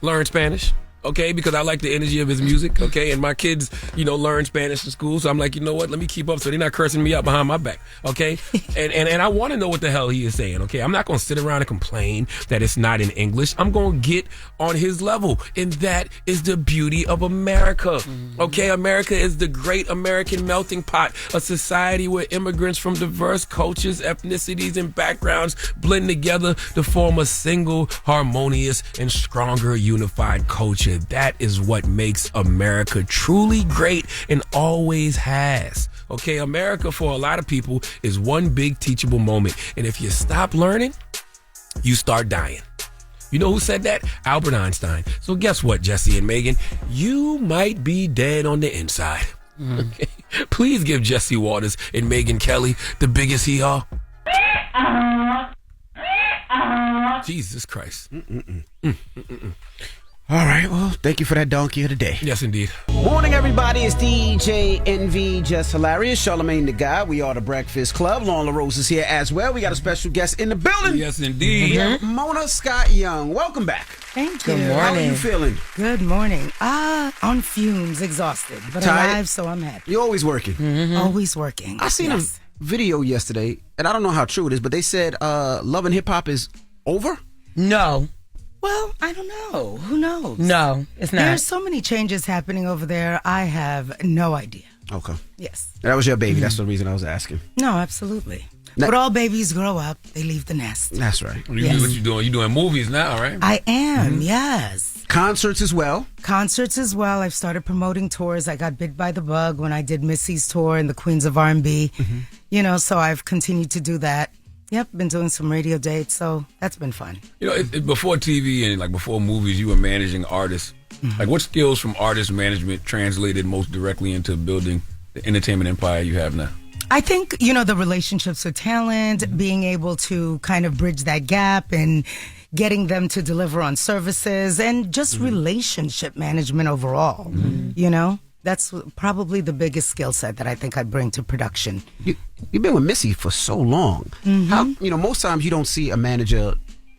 Learn Spanish, okay, because I like the energy of his music, okay, and my kids, learn Spanish in school, so I'm like, you know what, let me keep up so they're not cursing me out behind my back, okay, and I want to know what the hell he is saying, okay. I'm not going to sit around and complain that it's not in English. I'm going to get on his level, and that is the beauty of America, okay. America is the great American melting pot, a society where immigrants from diverse cultures, ethnicities, and backgrounds blend together to form a single, harmonious, and stronger unified culture. That is what makes America truly great and always has. Okay, America for a lot of people is one big teachable moment. And if you stop learning, you start dying. You know who said that? Albert Einstein. So guess what, Jesse and Megyn? You might be dead on the inside. Okay. Please give Jesse Waters and Megyn Kelly the biggest hee-haw. Jesus Christ. All right, well, thank you for that donkey of the day. Yes, indeed. Morning, everybody. It's DJ NV, Jess Hilarious, Charlamagne the Guy. We are the Breakfast Club. Loren LoRosa is here as well. We got a special guest in the building. Yes, indeed. Mona Scott Young. Welcome back. Thank you. Good morning. How are you feeling? Good morning. On fumes, exhausted, but tired? Alive, so I'm happy. You're always working. Always working. I seen a video yesterday, and I don't know how true it is, but they said Love and Hip Hop is over? No. Well, I don't know. Who knows? No, it's not. There's so many changes happening over there. I have no idea. Okay. Yes. That was your baby. That's the reason I was asking. No, absolutely. Now, but all babies grow up. They leave the nest. That's right. What you doing? You doing movies now, right? I am, yes. Concerts as well? Concerts as well. I've started promoting tours. I got bit by the bug when I did Missy's tour and the Queens of R&B. So I've continued to do that. Yep, been doing some radio dates, so that's been fun. Before TV and before movies, you were managing artists. What skills from artist management translated most directly into building the entertainment empire you have now? I think, the relationships with talent, being able to kind of bridge that gap and getting them to deliver on services and just relationship management overall, That's probably the biggest skill set that I think I bring to production. You've been with Missy for so long. How, most times you don't see a manager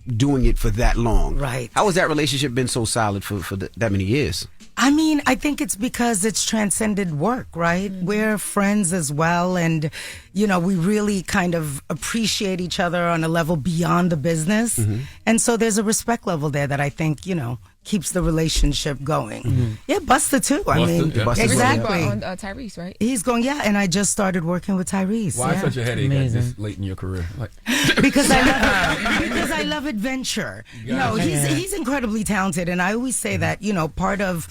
doing it for that long. Right. How has that relationship been so solid for that many years? I mean, I think it's because it's transcended work, right? We're friends as well. And, we really kind of appreciate each other on a level beyond the business. And so there's a respect level there that I think, keeps the relationship going. Yeah, Busta too. Exactly. On Tyrese, right? He's going, and I just started working with Tyrese. Why such a headache at this late in your career? Because I love adventure. He's incredibly talented, and I always say that, part of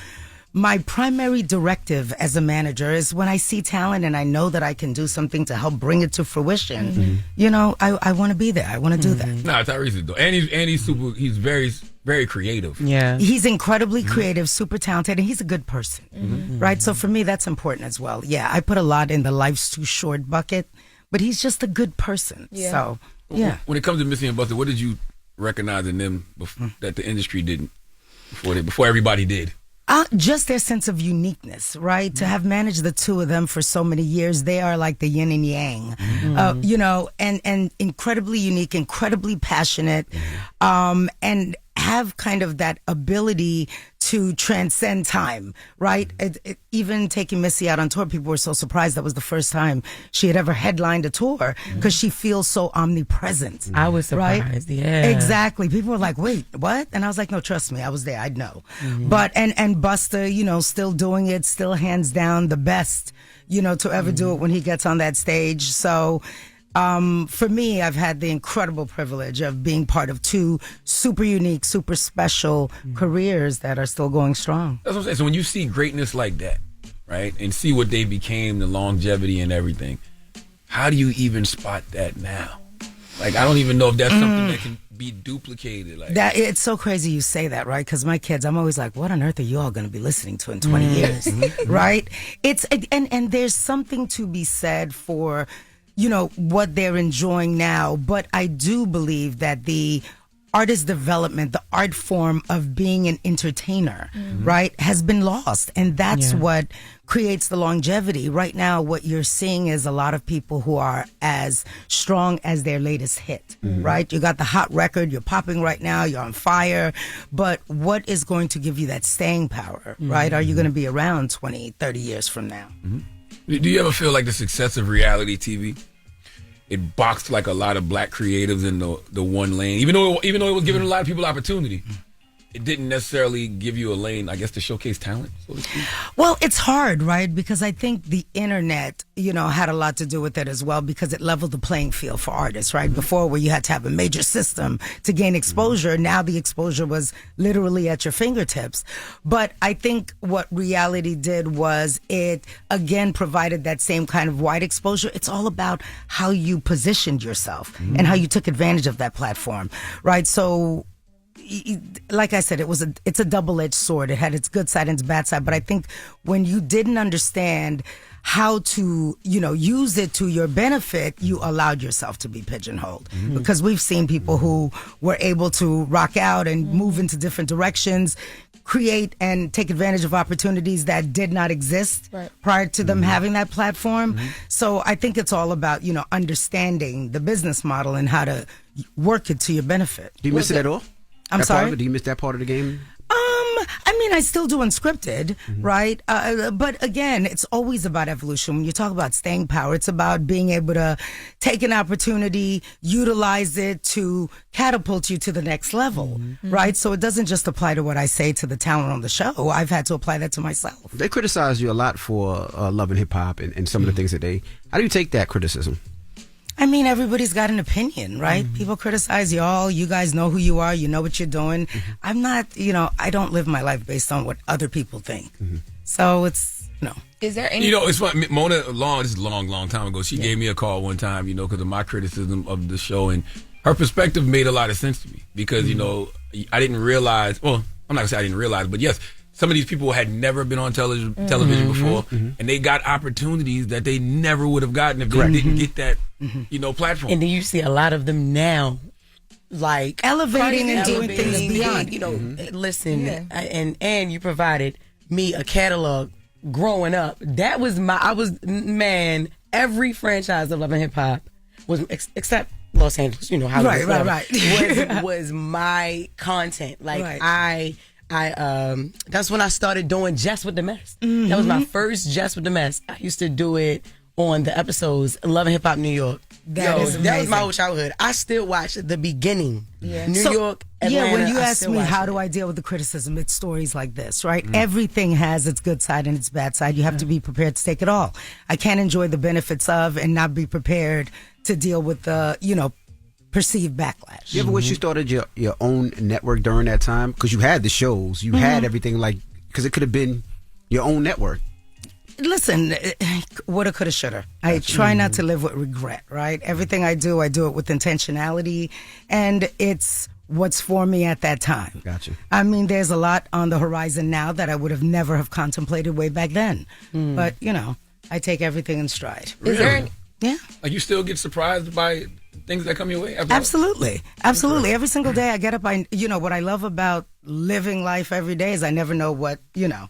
my primary directive as a manager is when I see talent and I know that I can do something to help bring it to fruition. I want to be there. I want to do that. Nah, Tyrese is dope. And he's very, very creative. Yeah. He's incredibly creative, super talented, and he's a good person. Right? So for me, that's important as well. Yeah, I put a lot in the life's too short bucket, but he's just a good person. Yeah. So, yeah. When it comes to Missy and Busta, what did you recognize in them that the industry didn't before everybody did? Just their sense of uniqueness, right? To have managed the two of them for so many years, they are like the yin and yang, and incredibly unique, incredibly passionate, and have kind of that ability to transcend time, right? Even taking Missy out on tour, people were so surprised that was the first time she had ever headlined a tour because she feels so omnipresent. I was surprised, right? Yeah. Exactly. People were like, wait, what? And I was like, no, trust me, I was there, I'd know. But, and Busta, still doing it, still hands down the best, to ever do it when he gets on that stage. So, For me, I've had the incredible privilege of being part of 2 super unique, super special careers that are still going strong. That's what I'm saying. So when you see greatness like that, right, and see what they became, the longevity and everything, how do you even spot that now? Like, I don't even know if that's something that can be duplicated. Like that, it's so crazy you say that, right? Because my kids, I'm always like, what on earth are you all going to be listening to in 20 years, right? It's and there's something to be said for, you know, what they're enjoying now. But I do believe that the artist development, the art form of being an entertainer, right, has been lost. And that's what creates the longevity. Right now, what you're seeing is a lot of people who are as strong as their latest hit, right? You got the hot record, you're popping right now, you're on fire. But what is going to give you that staying power, right? Are you going to be around 20, 30 years from now? Do you ever feel like the success of reality TV, it boxed like a lot of black creatives in the one lane, even though it was giving a lot of people opportunity? It didn't necessarily give you a lane, I guess, to showcase talent, so to speak. Well, it's hard, right? Because I think the internet, you know, had a lot to do with it as well, because it leveled the playing field for artists, right? Before, where you had to have a major system to gain exposure, now the exposure was literally at your fingertips. But I think what reality did was it, again, provided that same kind of wide exposure. It's all about how you positioned yourself and how you took advantage of that platform, right? So, like I said, it's a double-edged sword. It had its good side and its bad side. But I think when you didn't understand how to, you know, use it to your benefit, you allowed yourself to be pigeonholed. Because we've seen people who were able to rock out and move into different directions, create and take advantage of opportunities that did not exist prior to them having that platform. So I think it's all about, you know, understanding the business model and how to work it to your benefit. Do you miss it at all? I'm sorry? Do you miss that part of the game? I mean, I still do unscripted, right? But again, it's always about evolution. When you talk about staying power, it's about being able to take an opportunity, utilize it to catapult you to the next level, right? So it doesn't just apply to what I say to the talent on the show. I've had to apply that to myself. They criticize you a lot for Love and Hip Hop and some of the things that how do you take that criticism? I mean, everybody's got an opinion, right? People criticize y'all. You guys know who you are. You know what you're doing. I'm not, you know, I don't live my life based on what other people think. So it's, you know. Is there any... You know, it's funny. Mona, this is a long time ago. She gave me a call one time, you know, because of my criticism of the show. And her perspective made a lot of sense to me. Because, you know, I didn't realize, well, I'm not going to say I didn't realize, but yes, some of these people had never been on television before, and they got opportunities that they never would have gotten if they didn't get that, you know, platform. And then you see a lot of them now, like elevating and doing things beyond. You know, listen, and you provided me a catalog growing up. That was every franchise of Love and Hip Hop was except Los Angeles. You know how right. was my content. Like I that's when I started doing Jess with the Mess. That was my first Jess with the Mess. I used to do it on the episodes Love and Hip Hop New York. That was my whole childhood. I still watch the beginning. New York, Atlanta. Yeah, when you ask me how do I deal with the criticism, it's stories like this, right? Everything has its good side and its bad side. You have to be prepared to take it all. I can't enjoy the benefits of and not be prepared to deal with the, you know, perceived backlash. You ever wish you started your own network during that time? Because you had the shows, you had everything, like, because it could have been your own network. Listen, woulda, coulda, shoulda. I try not to live with regret, right? Everything I do it with intentionality, and it's what's for me at that time. Gotcha. I mean, there's a lot on the horizon now that I would have never have contemplated way back then. But, you know, I take everything in stride. Really? Is there any, yeah. Like, you still get surprised by things that come your way? Absolutely. Every single day I get up, you know, what I love about living life every day is I never know what, you know,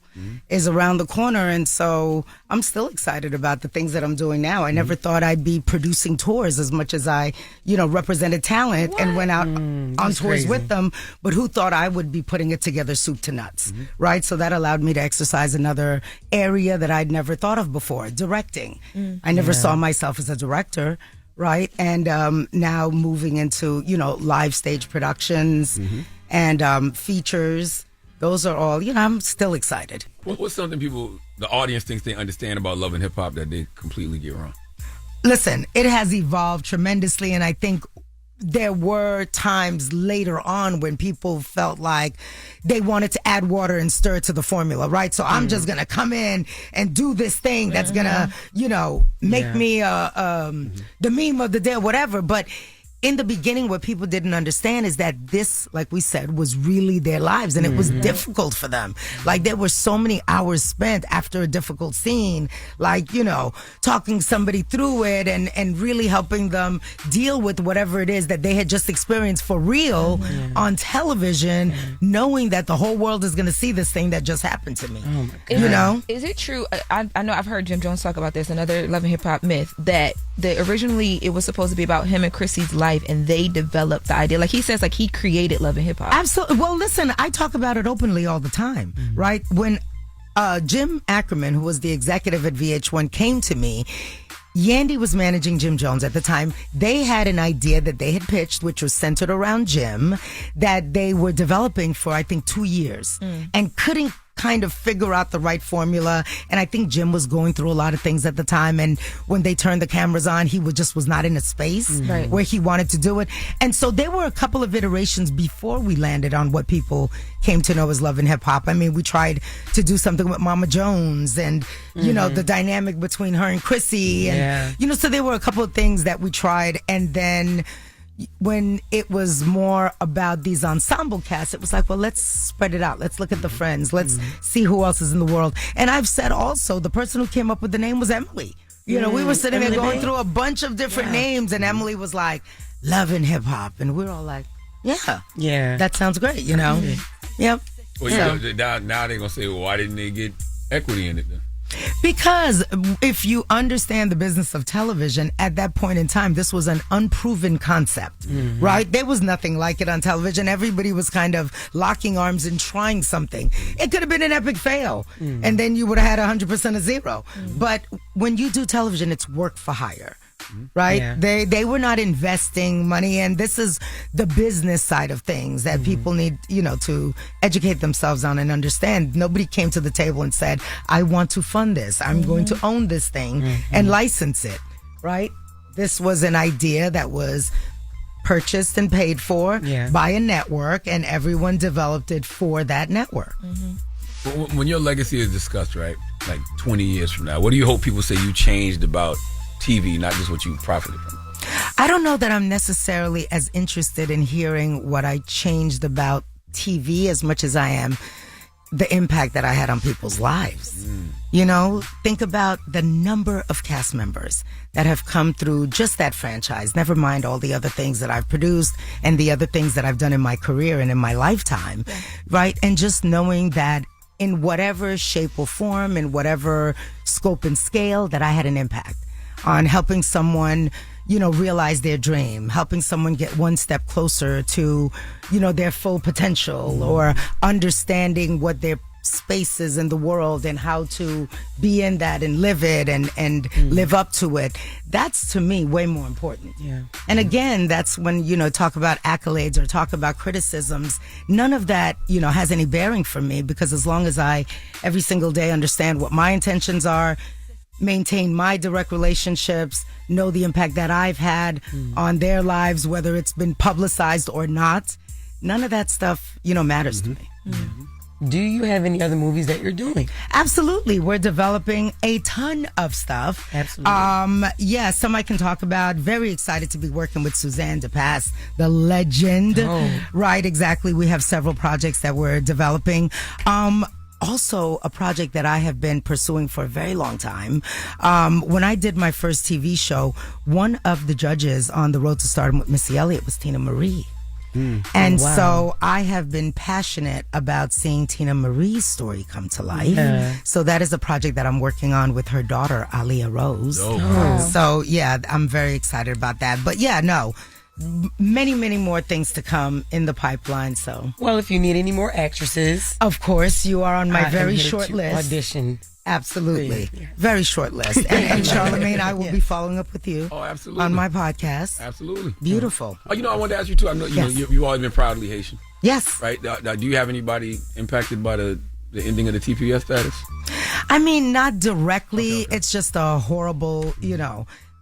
is around the corner. And so I'm still excited about the things that I'm doing now. I never thought I'd be producing tours as much as I, you know, represented talent and went out on tours with them. But who thought I would be putting it together soup to nuts, right? So that allowed me to exercise another area that I'd never thought of before, directing. I never saw myself as a director. Right. And now moving into, you know, live stage productions and features. Those are all, you know, I'm still excited. What's something the audience thinks they understand about Love and Hip Hop that they completely get wrong? Listen, it has evolved tremendously, and I think there were times later on when people felt like they wanted to add water and stir it to the formula, right? So I'm just going to come in and do this thing that's going to, make me the meme of the day or whatever. But in the beginning, what people didn't understand is that this, like we said, was really their lives, and it was difficult for them. Like, there were so many hours spent after a difficult scene, like, talking somebody through it and really helping them deal with whatever it is that they had just experienced for real on television, knowing that the whole world is going to see this thing that just happened to me. Oh my God. Is it true? I know I've heard Jim Jones talk about this, another Love and Hip Hop myth, that originally it was supposed to be about him and Chrissy's life, and they developed the idea. Like he says, like he created Love and Hip Hop. Absolutely. Well, listen, I talk about it openly all the time, right? When Jim Ackerman, who was the executive at VH1, came to me, Yandy was managing Jim Jones at the time. They had an idea that they had pitched, which was centered around Jim, that they were developing for, I think, 2 years and couldn't kind of figure out the right formula. And I think Jim was going through a lot of things at the time. And when they turned the cameras on, he was not in a space where he wanted to do it. And so there were a couple of iterations before we landed on what people came to know as Love and Hip Hop. I mean, we tried to do something with Mama Jones and, the dynamic between her and Chrissy. And, so there were a couple of things that we tried. And then when it was more about these ensemble casts, it was like, well, let's spread it out. Let's look at the friends. Let's see who else is in the world. And I've said also, the person who came up with the name was Emily. We were sitting there going through a bunch of different names, and Emily was like, Love and Hip Hop. And we were all like, yeah, that sounds great, Yep. Well, now they're going to say, well, why didn't they get equity in it then? Because if you understand the business of television, at that point in time, this was an unproven concept, right? There was nothing like it on television. Everybody was kind of locking arms and trying something. It could have been an epic fail, and then you would have had 100% of zero. But when you do television, it's work for hire. Right? Yeah. They were not investing money, and this is the business side of things that people need, to educate themselves on and understand. Nobody came to the table and said, I want to fund this. I'm going to own this thing and license it. Right? This was an idea that was purchased and paid for by a network, and everyone developed it for that network. When your legacy is discussed, right, like 20 years from now, what do you hope people say you changed about TV, not just what you profited from? I don't know that I'm necessarily as interested in hearing what I changed about TV as much as I am the impact that I had on people's lives. Think about the number of cast members that have come through just that franchise, never mind all the other things that I've produced and the other things that I've done in my career and in my lifetime, right? And just knowing that in whatever shape or form, in whatever scope and scale, that I had an impact on helping someone, realize their dream, helping someone get one step closer to, their full potential, or understanding what their space is in the world and how to be in that and live it and live up to it. That's, to me, way more important. And again, that's when, talk about accolades or talk about criticisms. None of that, has any bearing for me, because as long as I every single day understand what my intentions are, maintain my direct relationships, know the impact that I've had on their lives, whether it's been publicized or not, none of that stuff, matters to me. Do you have any other movies that you're doing? Absolutely. We're developing a ton of stuff. Absolutely. Some I can talk about. Very excited to be working with Suzanne DePass, the legend. Right, exactly. We have several projects that we're developing. Also, a project that I have been pursuing for a very long time. When I did my first TV show, one of the judges on The Road to Stardom with Missy Elliott was Tina Marie. And so I have been passionate about seeing Tina Marie's story come to life. So that is a project that I'm working on with her daughter, Aaliyah Rose. So I'm very excited about that. But many, many more things to come in the pipeline. So, well, if you need any more actresses, of course, you are on my very short list. Audition. Absolutely. Very short list. And Charlamagne, I will be following up with you on my podcast. Absolutely. Beautiful. I wanted to ask you too. I know you've always been proudly Haitian. Yes. Right? Now, do you have anybody impacted by the ending of the TPS status? I mean, not directly. Okay. It's just a horrible,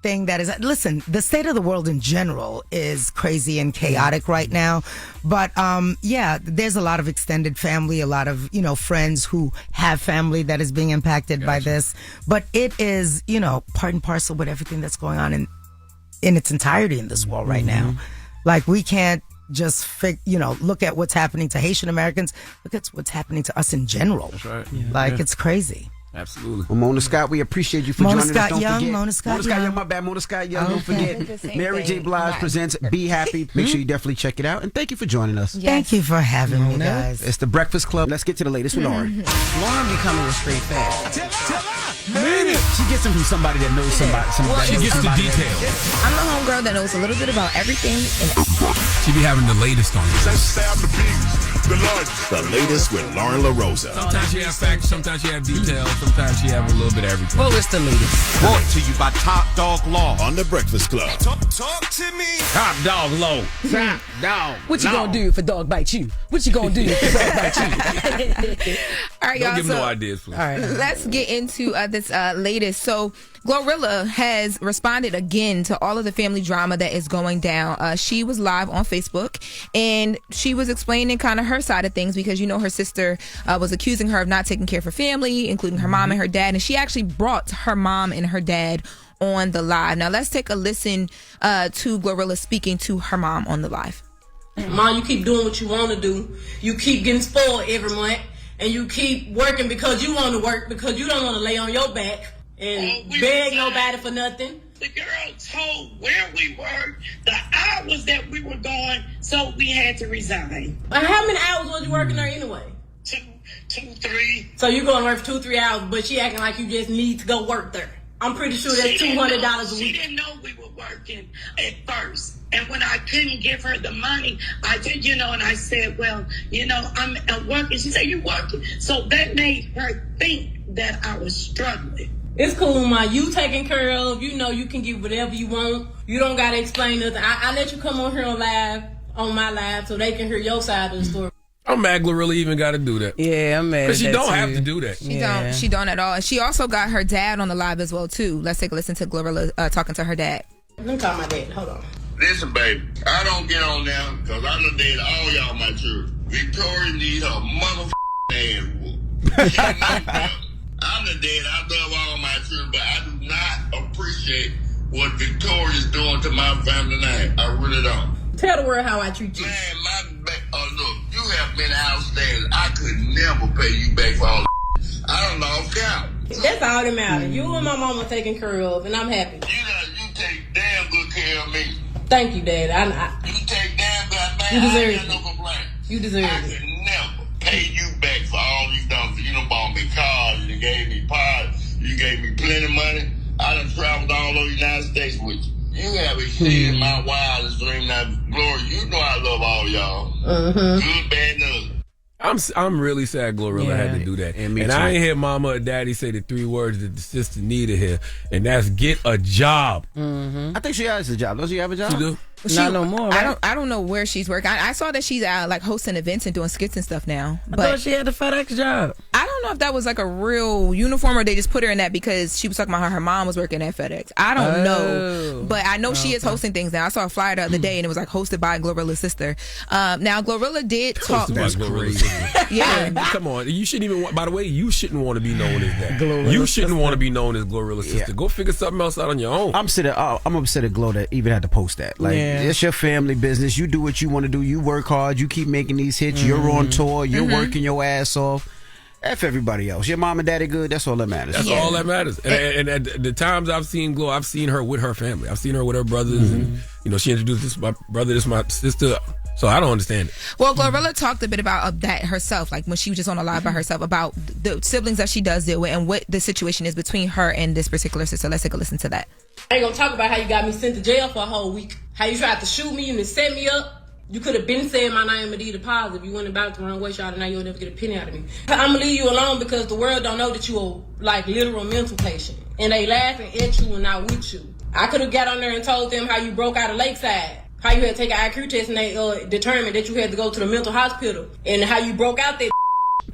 thing that is, listen, the state of the world in general is crazy and chaotic right now. But yeah, there's a lot of extended family, a lot of, friends who have family that is being impacted by this. But it is, part and parcel with everything that's going on in its entirety in this world right now. Like, we can't just look at what's happening to Haitian Americans. Look at what's happening to us in general. That's right. It's crazy. Absolutely. Well, Mona Scott, we appreciate you for joining us. Don't forget. Mona Scott Young, my bad. Mona Scott Young. Don't forget. Mary J. Blige presents Be Happy. Make sure you definitely check it out. And thank you for joining us. Yes. Thank you for having me, guys. It's the Breakfast Club. Let's get to the latest with Lauren. Lauren becoming a straight fat. She gets them from somebody that knows somebody. She gets the details. I'm the homegirl that knows a little bit about everything. She be having the latest on this. The latest with Loren LoRosa. Sometimes she have facts, sometimes she have details, sometimes she have a little bit of everything. Well, it's the latest. Brought to you by Top Dog Law on the Breakfast Club. Talk to me. Top Dog Law. Top Dog. What you gonna do if a dog bites you? What you gonna do if a dog bites you? All right, y'all. Don't give no ideas, please. All right, let's get into this latest. So, Glorilla has responded again to all of the family drama that is going down. She was live on Facebook, and she was explaining kind of her side of things because, her sister was accusing her of not taking care of her family, including her mom and her dad, and she actually brought her mom and her dad on the live. Now, let's take a listen to Glorilla speaking to her mom on the live. Mom, you keep doing what you want to do. You keep getting spoiled every month, and you keep working because you want to work, because you don't want to lay on your back and beg nobody for nothing. The girl told where we were, the hours that we were going, so we had to resign. How many hours was you working there anyway? Two, 3. So you going to work for 2-3 hours, but she acting like you just need to go work there. I'm pretty sure that's $200 a week. She didn't know we were working at first. And when I couldn't give her the money, I did, and I said, well, I'm working. She said, you working? So that made her think that I was struggling. It's cool, Ma. You taken care of. You can get whatever you want. You don't got to explain nothing. I let you come on here on my live, so they can hear your side of the story. I'm mad Glorilla even got to do that. Yeah, I'm mad. Because she don't have to do that. She don't at all. And she also got her dad on the live as well, too. Let's take a listen to Glorilla talking to her dad. Let me call my dad. Hold on. Listen, baby, I don't get on now because I done did all y'all my children. Victoria needs her motherfucking ass whooped. I'm the dad. I love all my children, but I do not appreciate what Victoria's doing to my family name. I really don't. Tell the world how I treat you. Man, look, you have been outstanding. I could never pay you back for all the I don't know, count. That's all that matters. You and my mama taking care of, and I'm happy. You take damn good care of me. Thank you, Dad. You take damn good, man. You deserve I no complaint. You deserve I could never pay you back for all these done. You done bought me cars, you gave me parts, you gave me plenty of money. I done traveled all over the United States with you. You haven't seen my wildest dream. Now, Glory, you know I love all y'all. Good, bad, and ugly. I'm really sad Glorilla had to do that. And I ain't hear Mama or Daddy say the 3 words that the sister needed here, and that's get a job. I think she has a job. Does she have a job? She do. Not no more. Right? I don't know where she's working. I saw that she's like hosting events and doing skits and stuff now. I thought she had a FedEx job. I don't know if that was like a real uniform or they just put her in that because she was talking about how her mom was working at FedEx. I don't know, but I know she is hosting things now. I saw a flyer the other day and it was like hosted by Glorilla's sister. Now Glorilla did talk. That's Glorilla's sister. Yeah, come on. You shouldn't even. By the way, you shouldn't want to be known as that. You shouldn't want to be known as Glorilla's sister. Go figure something else out on your own. I'm upset at Glo that even had to post that. Like it's your family business. You do what you want to do. You work hard. You keep making these hits. You're on tour. You're working your ass off. F everybody else. Your mom and daddy good. That's all that matters. That's all that matters. And at the times I've seen Glo, I've seen her with her family. I've seen her with her brothers, and she introduced this my brother, this my sister. So I don't understand it. Well, Glorilla talked a bit about that herself, like when she was just on a live by herself, about the siblings that she does deal with and what the situation is between her and this particular sister. Let's take a listen to that. I ain't gonna talk about how you got me sent to jail for a whole week. How you tried to shoot me and then set me up. You could have been saying my name Medea positive. You went about it the wrong way, y'all, and now you'll never get a penny out of me. I'm gonna leave you alone because the world don't know that you a like literal mental patient. And they laughing at you and not with you. I could have got on there and told them how you broke out of Lakeside. How you had to take an IQ test and they determined that you had to go to the mental hospital. And how you broke out that.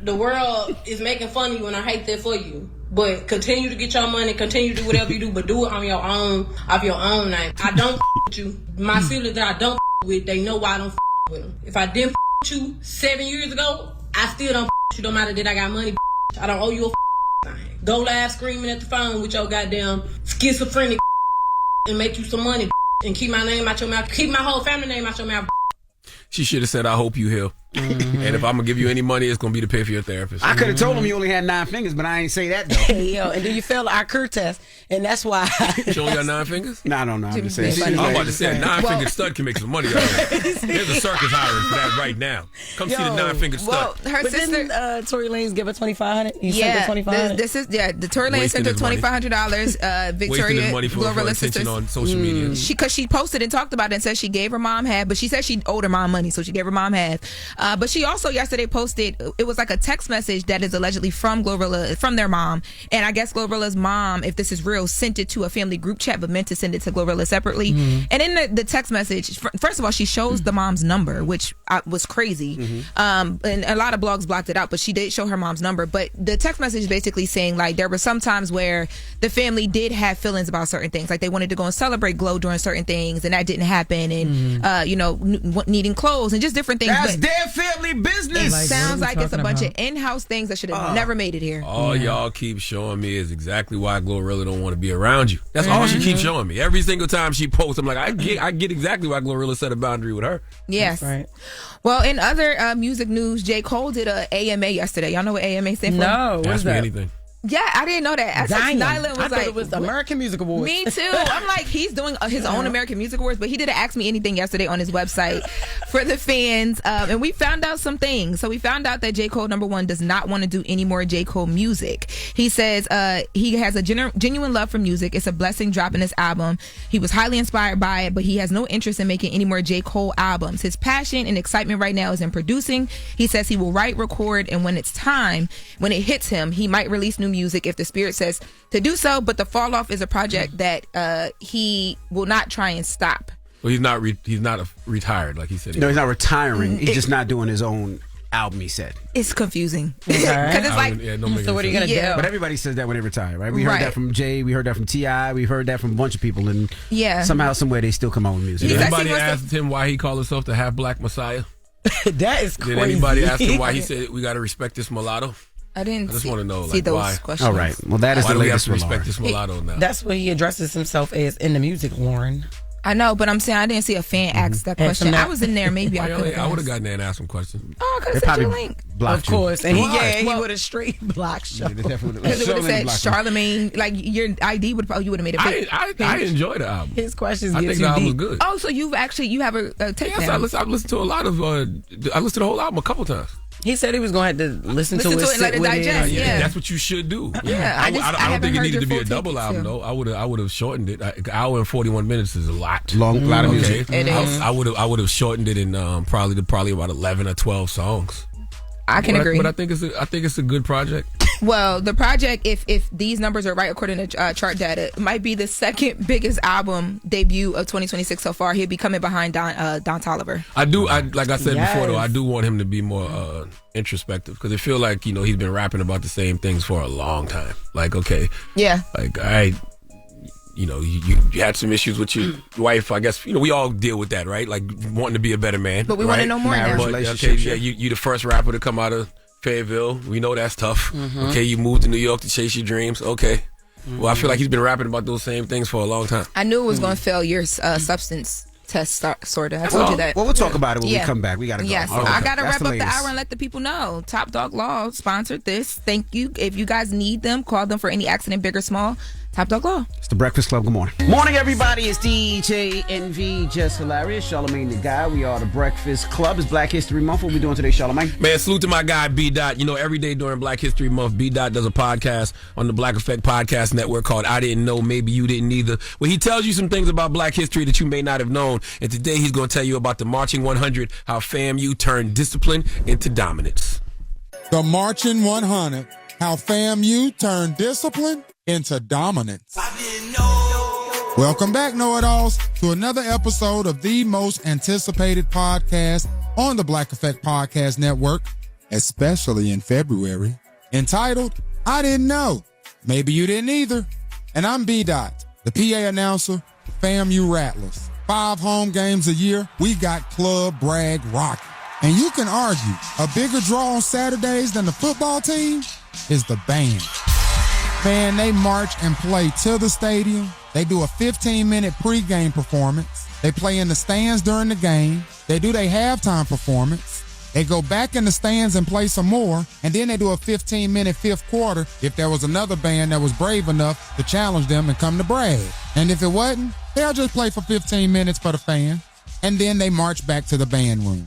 The world is making fun of you and I hate that for you. But continue to get your money, continue to do whatever you do, but do it on your own, off your own name. I don't with you. My siblings that I don't with, they know why I don't with them. If I didn't with you 7 years ago, I still don't with you, no matter that I got money. I don't owe you a thing. Go live screaming at the phone with your goddamn schizophrenic and make you some money and keep my name out your mouth. Keep my whole family name out your mouth. She should have said, I hope you heal. Mm-hmm. And if I'm going to give you any money, it's going to be to pay for your therapist. I could have told him you only had 9 fingers, but I ain't say that, though. Yo, and then you failed the IQ test, and that's why. She only got 9 fingers? No, I don't know. I'm just saying. I'm about to say a 9-fingered stud can make some money out of it. There's a circus hiring for that right now. Come see the 9-fingered stud. Well, her sister, didn't Tory Lanez give her $2,500? You sent her $2,500? The Tory Lanez sent her $2,500. Victoria Glorilla's sister on social media. Because she posted and talked about it and said she gave her mom half, but she said she owed her mom money, so she gave her mom half. But she also yesterday posted, it was like a text message that is allegedly from Glorilla, from their mom, and I guess Glorilla's mom, if this is real, sent it to a family group chat but meant to send it to Glorilla separately. And in the text message, first of all, she shows the mom's number, which was crazy. And a lot of blogs blocked it out, but she did show her mom's number. But the text message is basically saying like there were some times where the family did have feelings about certain things, like they wanted to go and celebrate Glow during certain things, and that didn't happen, and needing clothes and just different things. That's their family business. It sounds like it's a bunch of in-house things that should have never made it here. All y'all keep showing me is exactly why Glorilla don't want to be around you. That's all she keeps showing me. Every single time she posts, I'm like, I get exactly why Glorilla set a boundary with her. Yes. That's right. Well, in other music news, J. Cole did a AMA yesterday. Y'all know what AMA stands for? No. Ask me anything. Yeah, I didn't know that. I thought it was the American Music Awards. Me too. I'm like, he's doing his own American Music Awards, but he didn't ask me anything yesterday on his website for the fans. And we found out some things. So we found out that J. Cole, number one, does not want to do any more J. Cole music. He says he has a genuine love for music. It's a blessing dropping this album. He was highly inspired by it, but he has no interest in making any more J. Cole albums. His passion and excitement right now is in producing. He says he will write, record, and when it's time, when it hits him, he might release new music if the spirit says to do so, but the fall off is a project that he will not try and stop. Well, he's not retired like he said. No, he's not retiring. He's just not doing his own album, he said. It's confusing. Because it's like, so what are you going to do? But everybody says that when they retire, right? We heard that from Jay, we heard that from T.I., we heard that from a bunch of people, and somehow, somewhere, they still come out with music. Did anybody ask him why he called himself the half black Messiah? That is crazy. Did anybody ask him why he said we got to respect this mulatto? I just want to know those why. questions. All right. Well, that is why the latest. We have to respect this mulatto now. That's what he addresses himself as in the music, Lauren. I know, but I'm saying I didn't see a fan ask that question. I was in there, maybe I would have gotten there and asked some questions. Oh, I could have sent you a link. Of course. And he would have straight blocked you. Because it would have said Charlamagne, like your ID you would have made a page. I enjoyed the album. His questions I think the album was good. Oh, so you have a take now. I've listened to a lot of, I listened to the whole album a couple times. He said he was going to have to listen to it and let it digest. Yeah, that's what you should do. Yeah, I don't think it needed to be a double album though. I would have shortened it. An hour and 41 minutes is a lot. Lot of music. It is. I would have shortened it in probably about 11 or 12 songs. I can agree. But I think it's a good project. Well, the project, if these numbers are right according to chart data, might be the second biggest album debut of 2026 so far. He'll be coming behind Don Toliver. Like I said before, though, I do want him to be more introspective because I feel like he's been rapping about the same things for a long time. Like, okay, yeah, like you had some issues with your wife. I guess we all deal with that, right? Like wanting to be a better man. But we want to know more now. But, okay, yeah, you the first rapper to come out of Fayetteville. We know that's tough. Okay, you moved to New York to chase your dreams. Okay. Well, I feel like he's been rapping about those same things for a long time. I knew it was going to fail your substance test, sort of. I told you that. Well, we'll talk about it when we come back. We got to go. Yes, okay. I got to wrap up the hour and let the people know. Top Dog Law sponsored this. Thank you. If you guys need them, call them for any accident, big or small. Top Dog Law. It's the Breakfast Club. Good morning. Morning, everybody. It's DJ NV, Jess Hilarious, Charlamagne the Guy. We are the Breakfast Club. It's Black History Month. What we doing today, Charlamagne? Man, salute to my guy, B. Dot. Every day during Black History Month, B. Dot does a podcast on the Black Effect Podcast Network called I Didn't Know, Maybe You Didn't Either, where he tells you some things about Black history that you may not have known. And today he's going to tell you about the Marching 100, how FAMU turned discipline into dominance. The Marching 100, how FAMU turned discipline into dominance. Welcome back, know-it-alls, to another episode of the most anticipated podcast on the Black Effect Podcast Network, especially in February, entitled, I Didn't Know, Maybe you didn't either. And I'm B-Daht, the PA announcer, FAMU Rattlers. 5 home games a year, we got Club Bragg rocking. And you can argue, a bigger draw on Saturdays than the football team is the band. Man, they march and play to the stadium. They do a 15-minute pregame performance. They play in the stands during the game. They do their halftime performance. They go back in the stands and play some more, and then they do a 15-minute fifth quarter if there was another band that was brave enough to challenge them and come to brag. And if it wasn't, they'll just play for 15 minutes for the fans, and then they march back to the band room.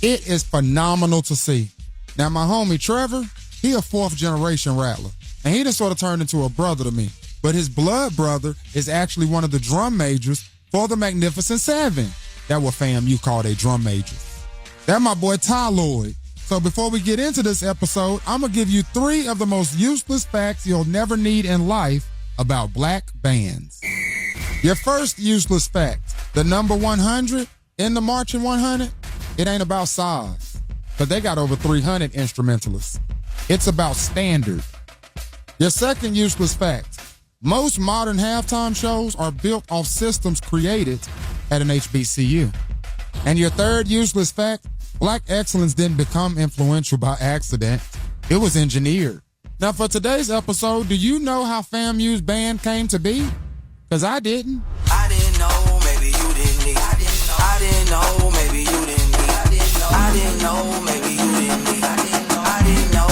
It is phenomenal to see. Now, my homie Trevor, he a 4th-generation rattler, and he just sort of turned into a brother to me. But his blood brother is actually one of the drum majors for the Magnificent Seven. That what FAMU call they drum majors. That's my boy Ty Lloyd. So before we get into this episode, I'm going to give you 3 of the most useless facts you'll never need in life about black bands. Your first useless fact, the number 100 in the Marching 100, it ain't about size, but they got over 300 instrumentalists. It's about standard. Your second useless fact, most modern halftime shows are built off systems created at an HBCU. And your third useless fact, black excellence didn't become influential by accident. It was engineered. Now for today's episode, do you know how FAMU's band came to be? Because I didn't. I didn't know, maybe you didn't need. I didn't know, maybe you didn't need. I didn't know, maybe you didn't need. I didn't know.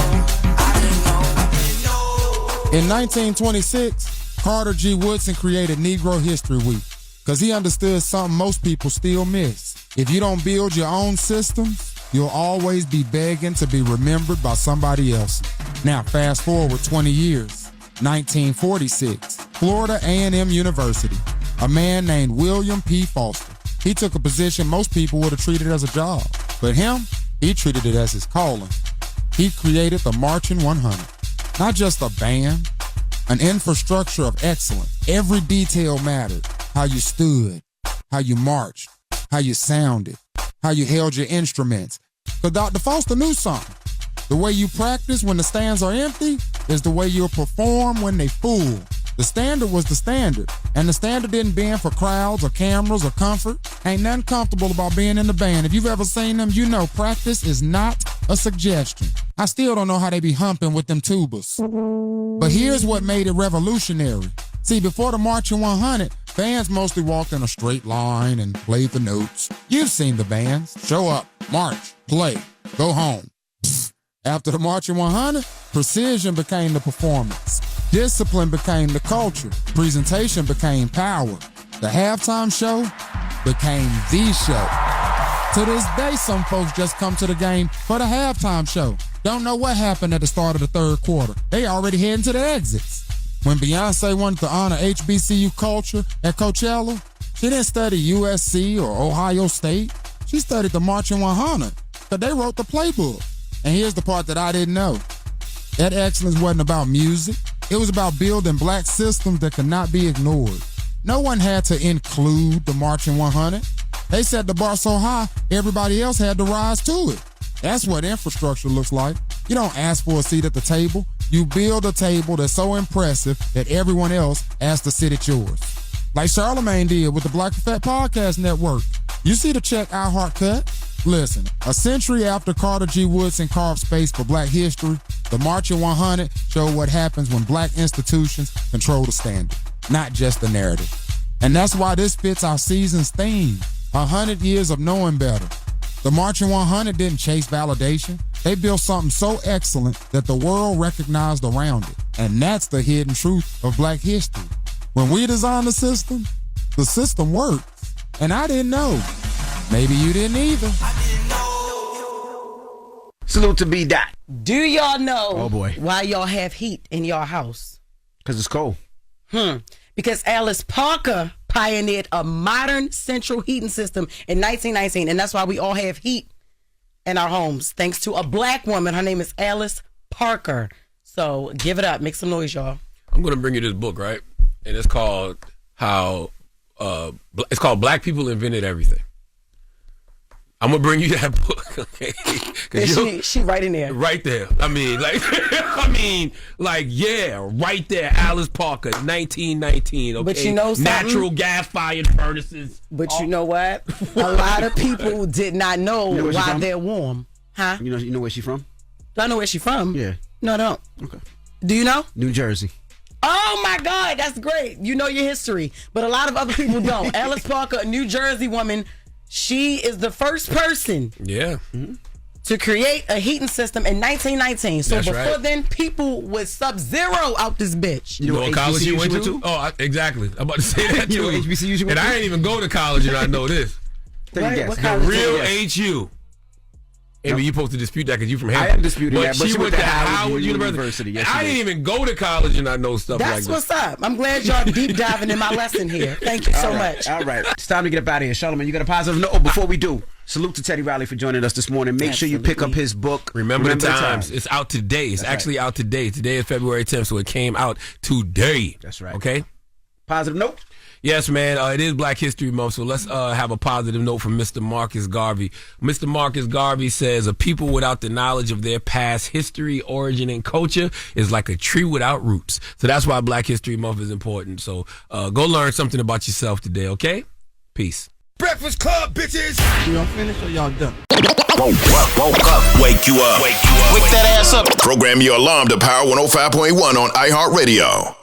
In 1926, Carter G. Woodson created Negro History Week because he understood something most people still miss. If you don't build your own systems, you'll always be begging to be remembered by somebody else. Now, fast forward 20 years, 1946, Florida A&M University. A man named William P. Foster. He took a position most people would have treated as a job. But him, he treated it as his calling. He created the Marching 100. Not just a band, an infrastructure of excellence. Every detail mattered. How you stood, how you marched, how you sounded, how you held your instruments. But Dr. Foster knew something. The way you practice when the stands are empty is the way you'll perform when they full. The standard was the standard, and the standard didn't bend for crowds or cameras or comfort. Ain't nothing comfortable about being in the band. If you've ever seen them, you know practice is not a suggestion. I still don't know how they be humping with them tubas. But here's what made it revolutionary. See, before the Marching 100, bands mostly walked in a straight line and played the notes. You've seen the bands. Show up, march, play, go home. Psst. After the Marching 100, precision became the performance. Discipline became the culture. Presentation became power. The halftime show became the show. To this day, some folks just come to the game for the halftime show. Don't know what happened at the start of the third quarter. They already heading to the exits. When Beyonce wanted to honor HBCU culture at Coachella, she didn't study USC or Ohio State. She studied the Marching 100 because they wrote the playbook. And here's the part that I didn't know. That excellence wasn't about music. It was about building black systems that could not be ignored. No one had to include the Marching 100. They set the bar so high, everybody else had to rise to it. That's what infrastructure looks like. You don't ask for a seat at the table. You build a table that's so impressive that everyone else has to sit at yours. Like Charlamagne did with the Black Effect Podcast Network. You see the check I Heart cut? Listen, a century after Carter G. Woodson carved space for black history, the Marching 100 showed what happens when black institutions control the standard, not just the narrative. And that's why this fits our season's theme, 100 years of knowing better. The Marching 100 didn't chase validation. They built something so excellent that the world recognized around it. And that's the hidden truth of black history. When we design the system works. And I didn't know. Maybe you didn't either. Salute to B-Daht. Do y'all know boy. why y'all have heat in your house? Because it's cold. Because Alice Parker pioneered a modern central heating system in 1919, and that's why we all have heat in our homes, thanks to a black woman. Her name is Alice Parker. So give it up. Make some noise, y'all. I'm going to bring you this book, right? And it's called Black People Invented Everything. I'm gonna bring you that book, okay? She right in there. Right there. I mean, right there. Alice Parker, 1919. Okay? But you know something? Natural gas-fired furnaces. But you know what? A lot of people did not know why they're warm. Huh? You know where she from? Do I know where she from? Yeah. No, I don't. Okay. Do you know? New Jersey. Oh my God, that's great. You know your history, but a lot of other people don't. Alice Parker, a New Jersey woman, she is the first person to create a heating system in 1919. So before then, people was Sub-Zero out this bitch. You know what college you went to? Oh, exactly. I'm about to say that too. HBCUs you went to? I didn't even go to college and I know this. The real HU. Amy, you're supposed to dispute that because you're from Hampton. I am disputing that, but she went to Howard University. Yes, I didn't even go to college and I know stuff like that. That's what's up. I'm glad y'all deep diving in my lesson here. Thank you so much. All right. It's time to get up out of here. Charlamagne, you got a positive note? Oh, before we do, salute to Teddy Riley for joining us this morning. Make sure you pick up his book, Remember the Times. It's out today. It's actually out today. Today is February 10th, so it came out today. That's right. Okay? Positive note? Yes, man. It is Black History Month, so let's have a positive note from Mr. Marcus Garvey. Mr. Marcus Garvey says, a people without the knowledge of their past history, origin, and culture is like a tree without roots. So that's why Black History Month is important. So go learn something about yourself today, okay? Peace. Breakfast Club, bitches! Y'all finished or y'all done? Woke up. Wake you up. Wake that ass up. Program your alarm to Power 105.1 on iHeartRadio.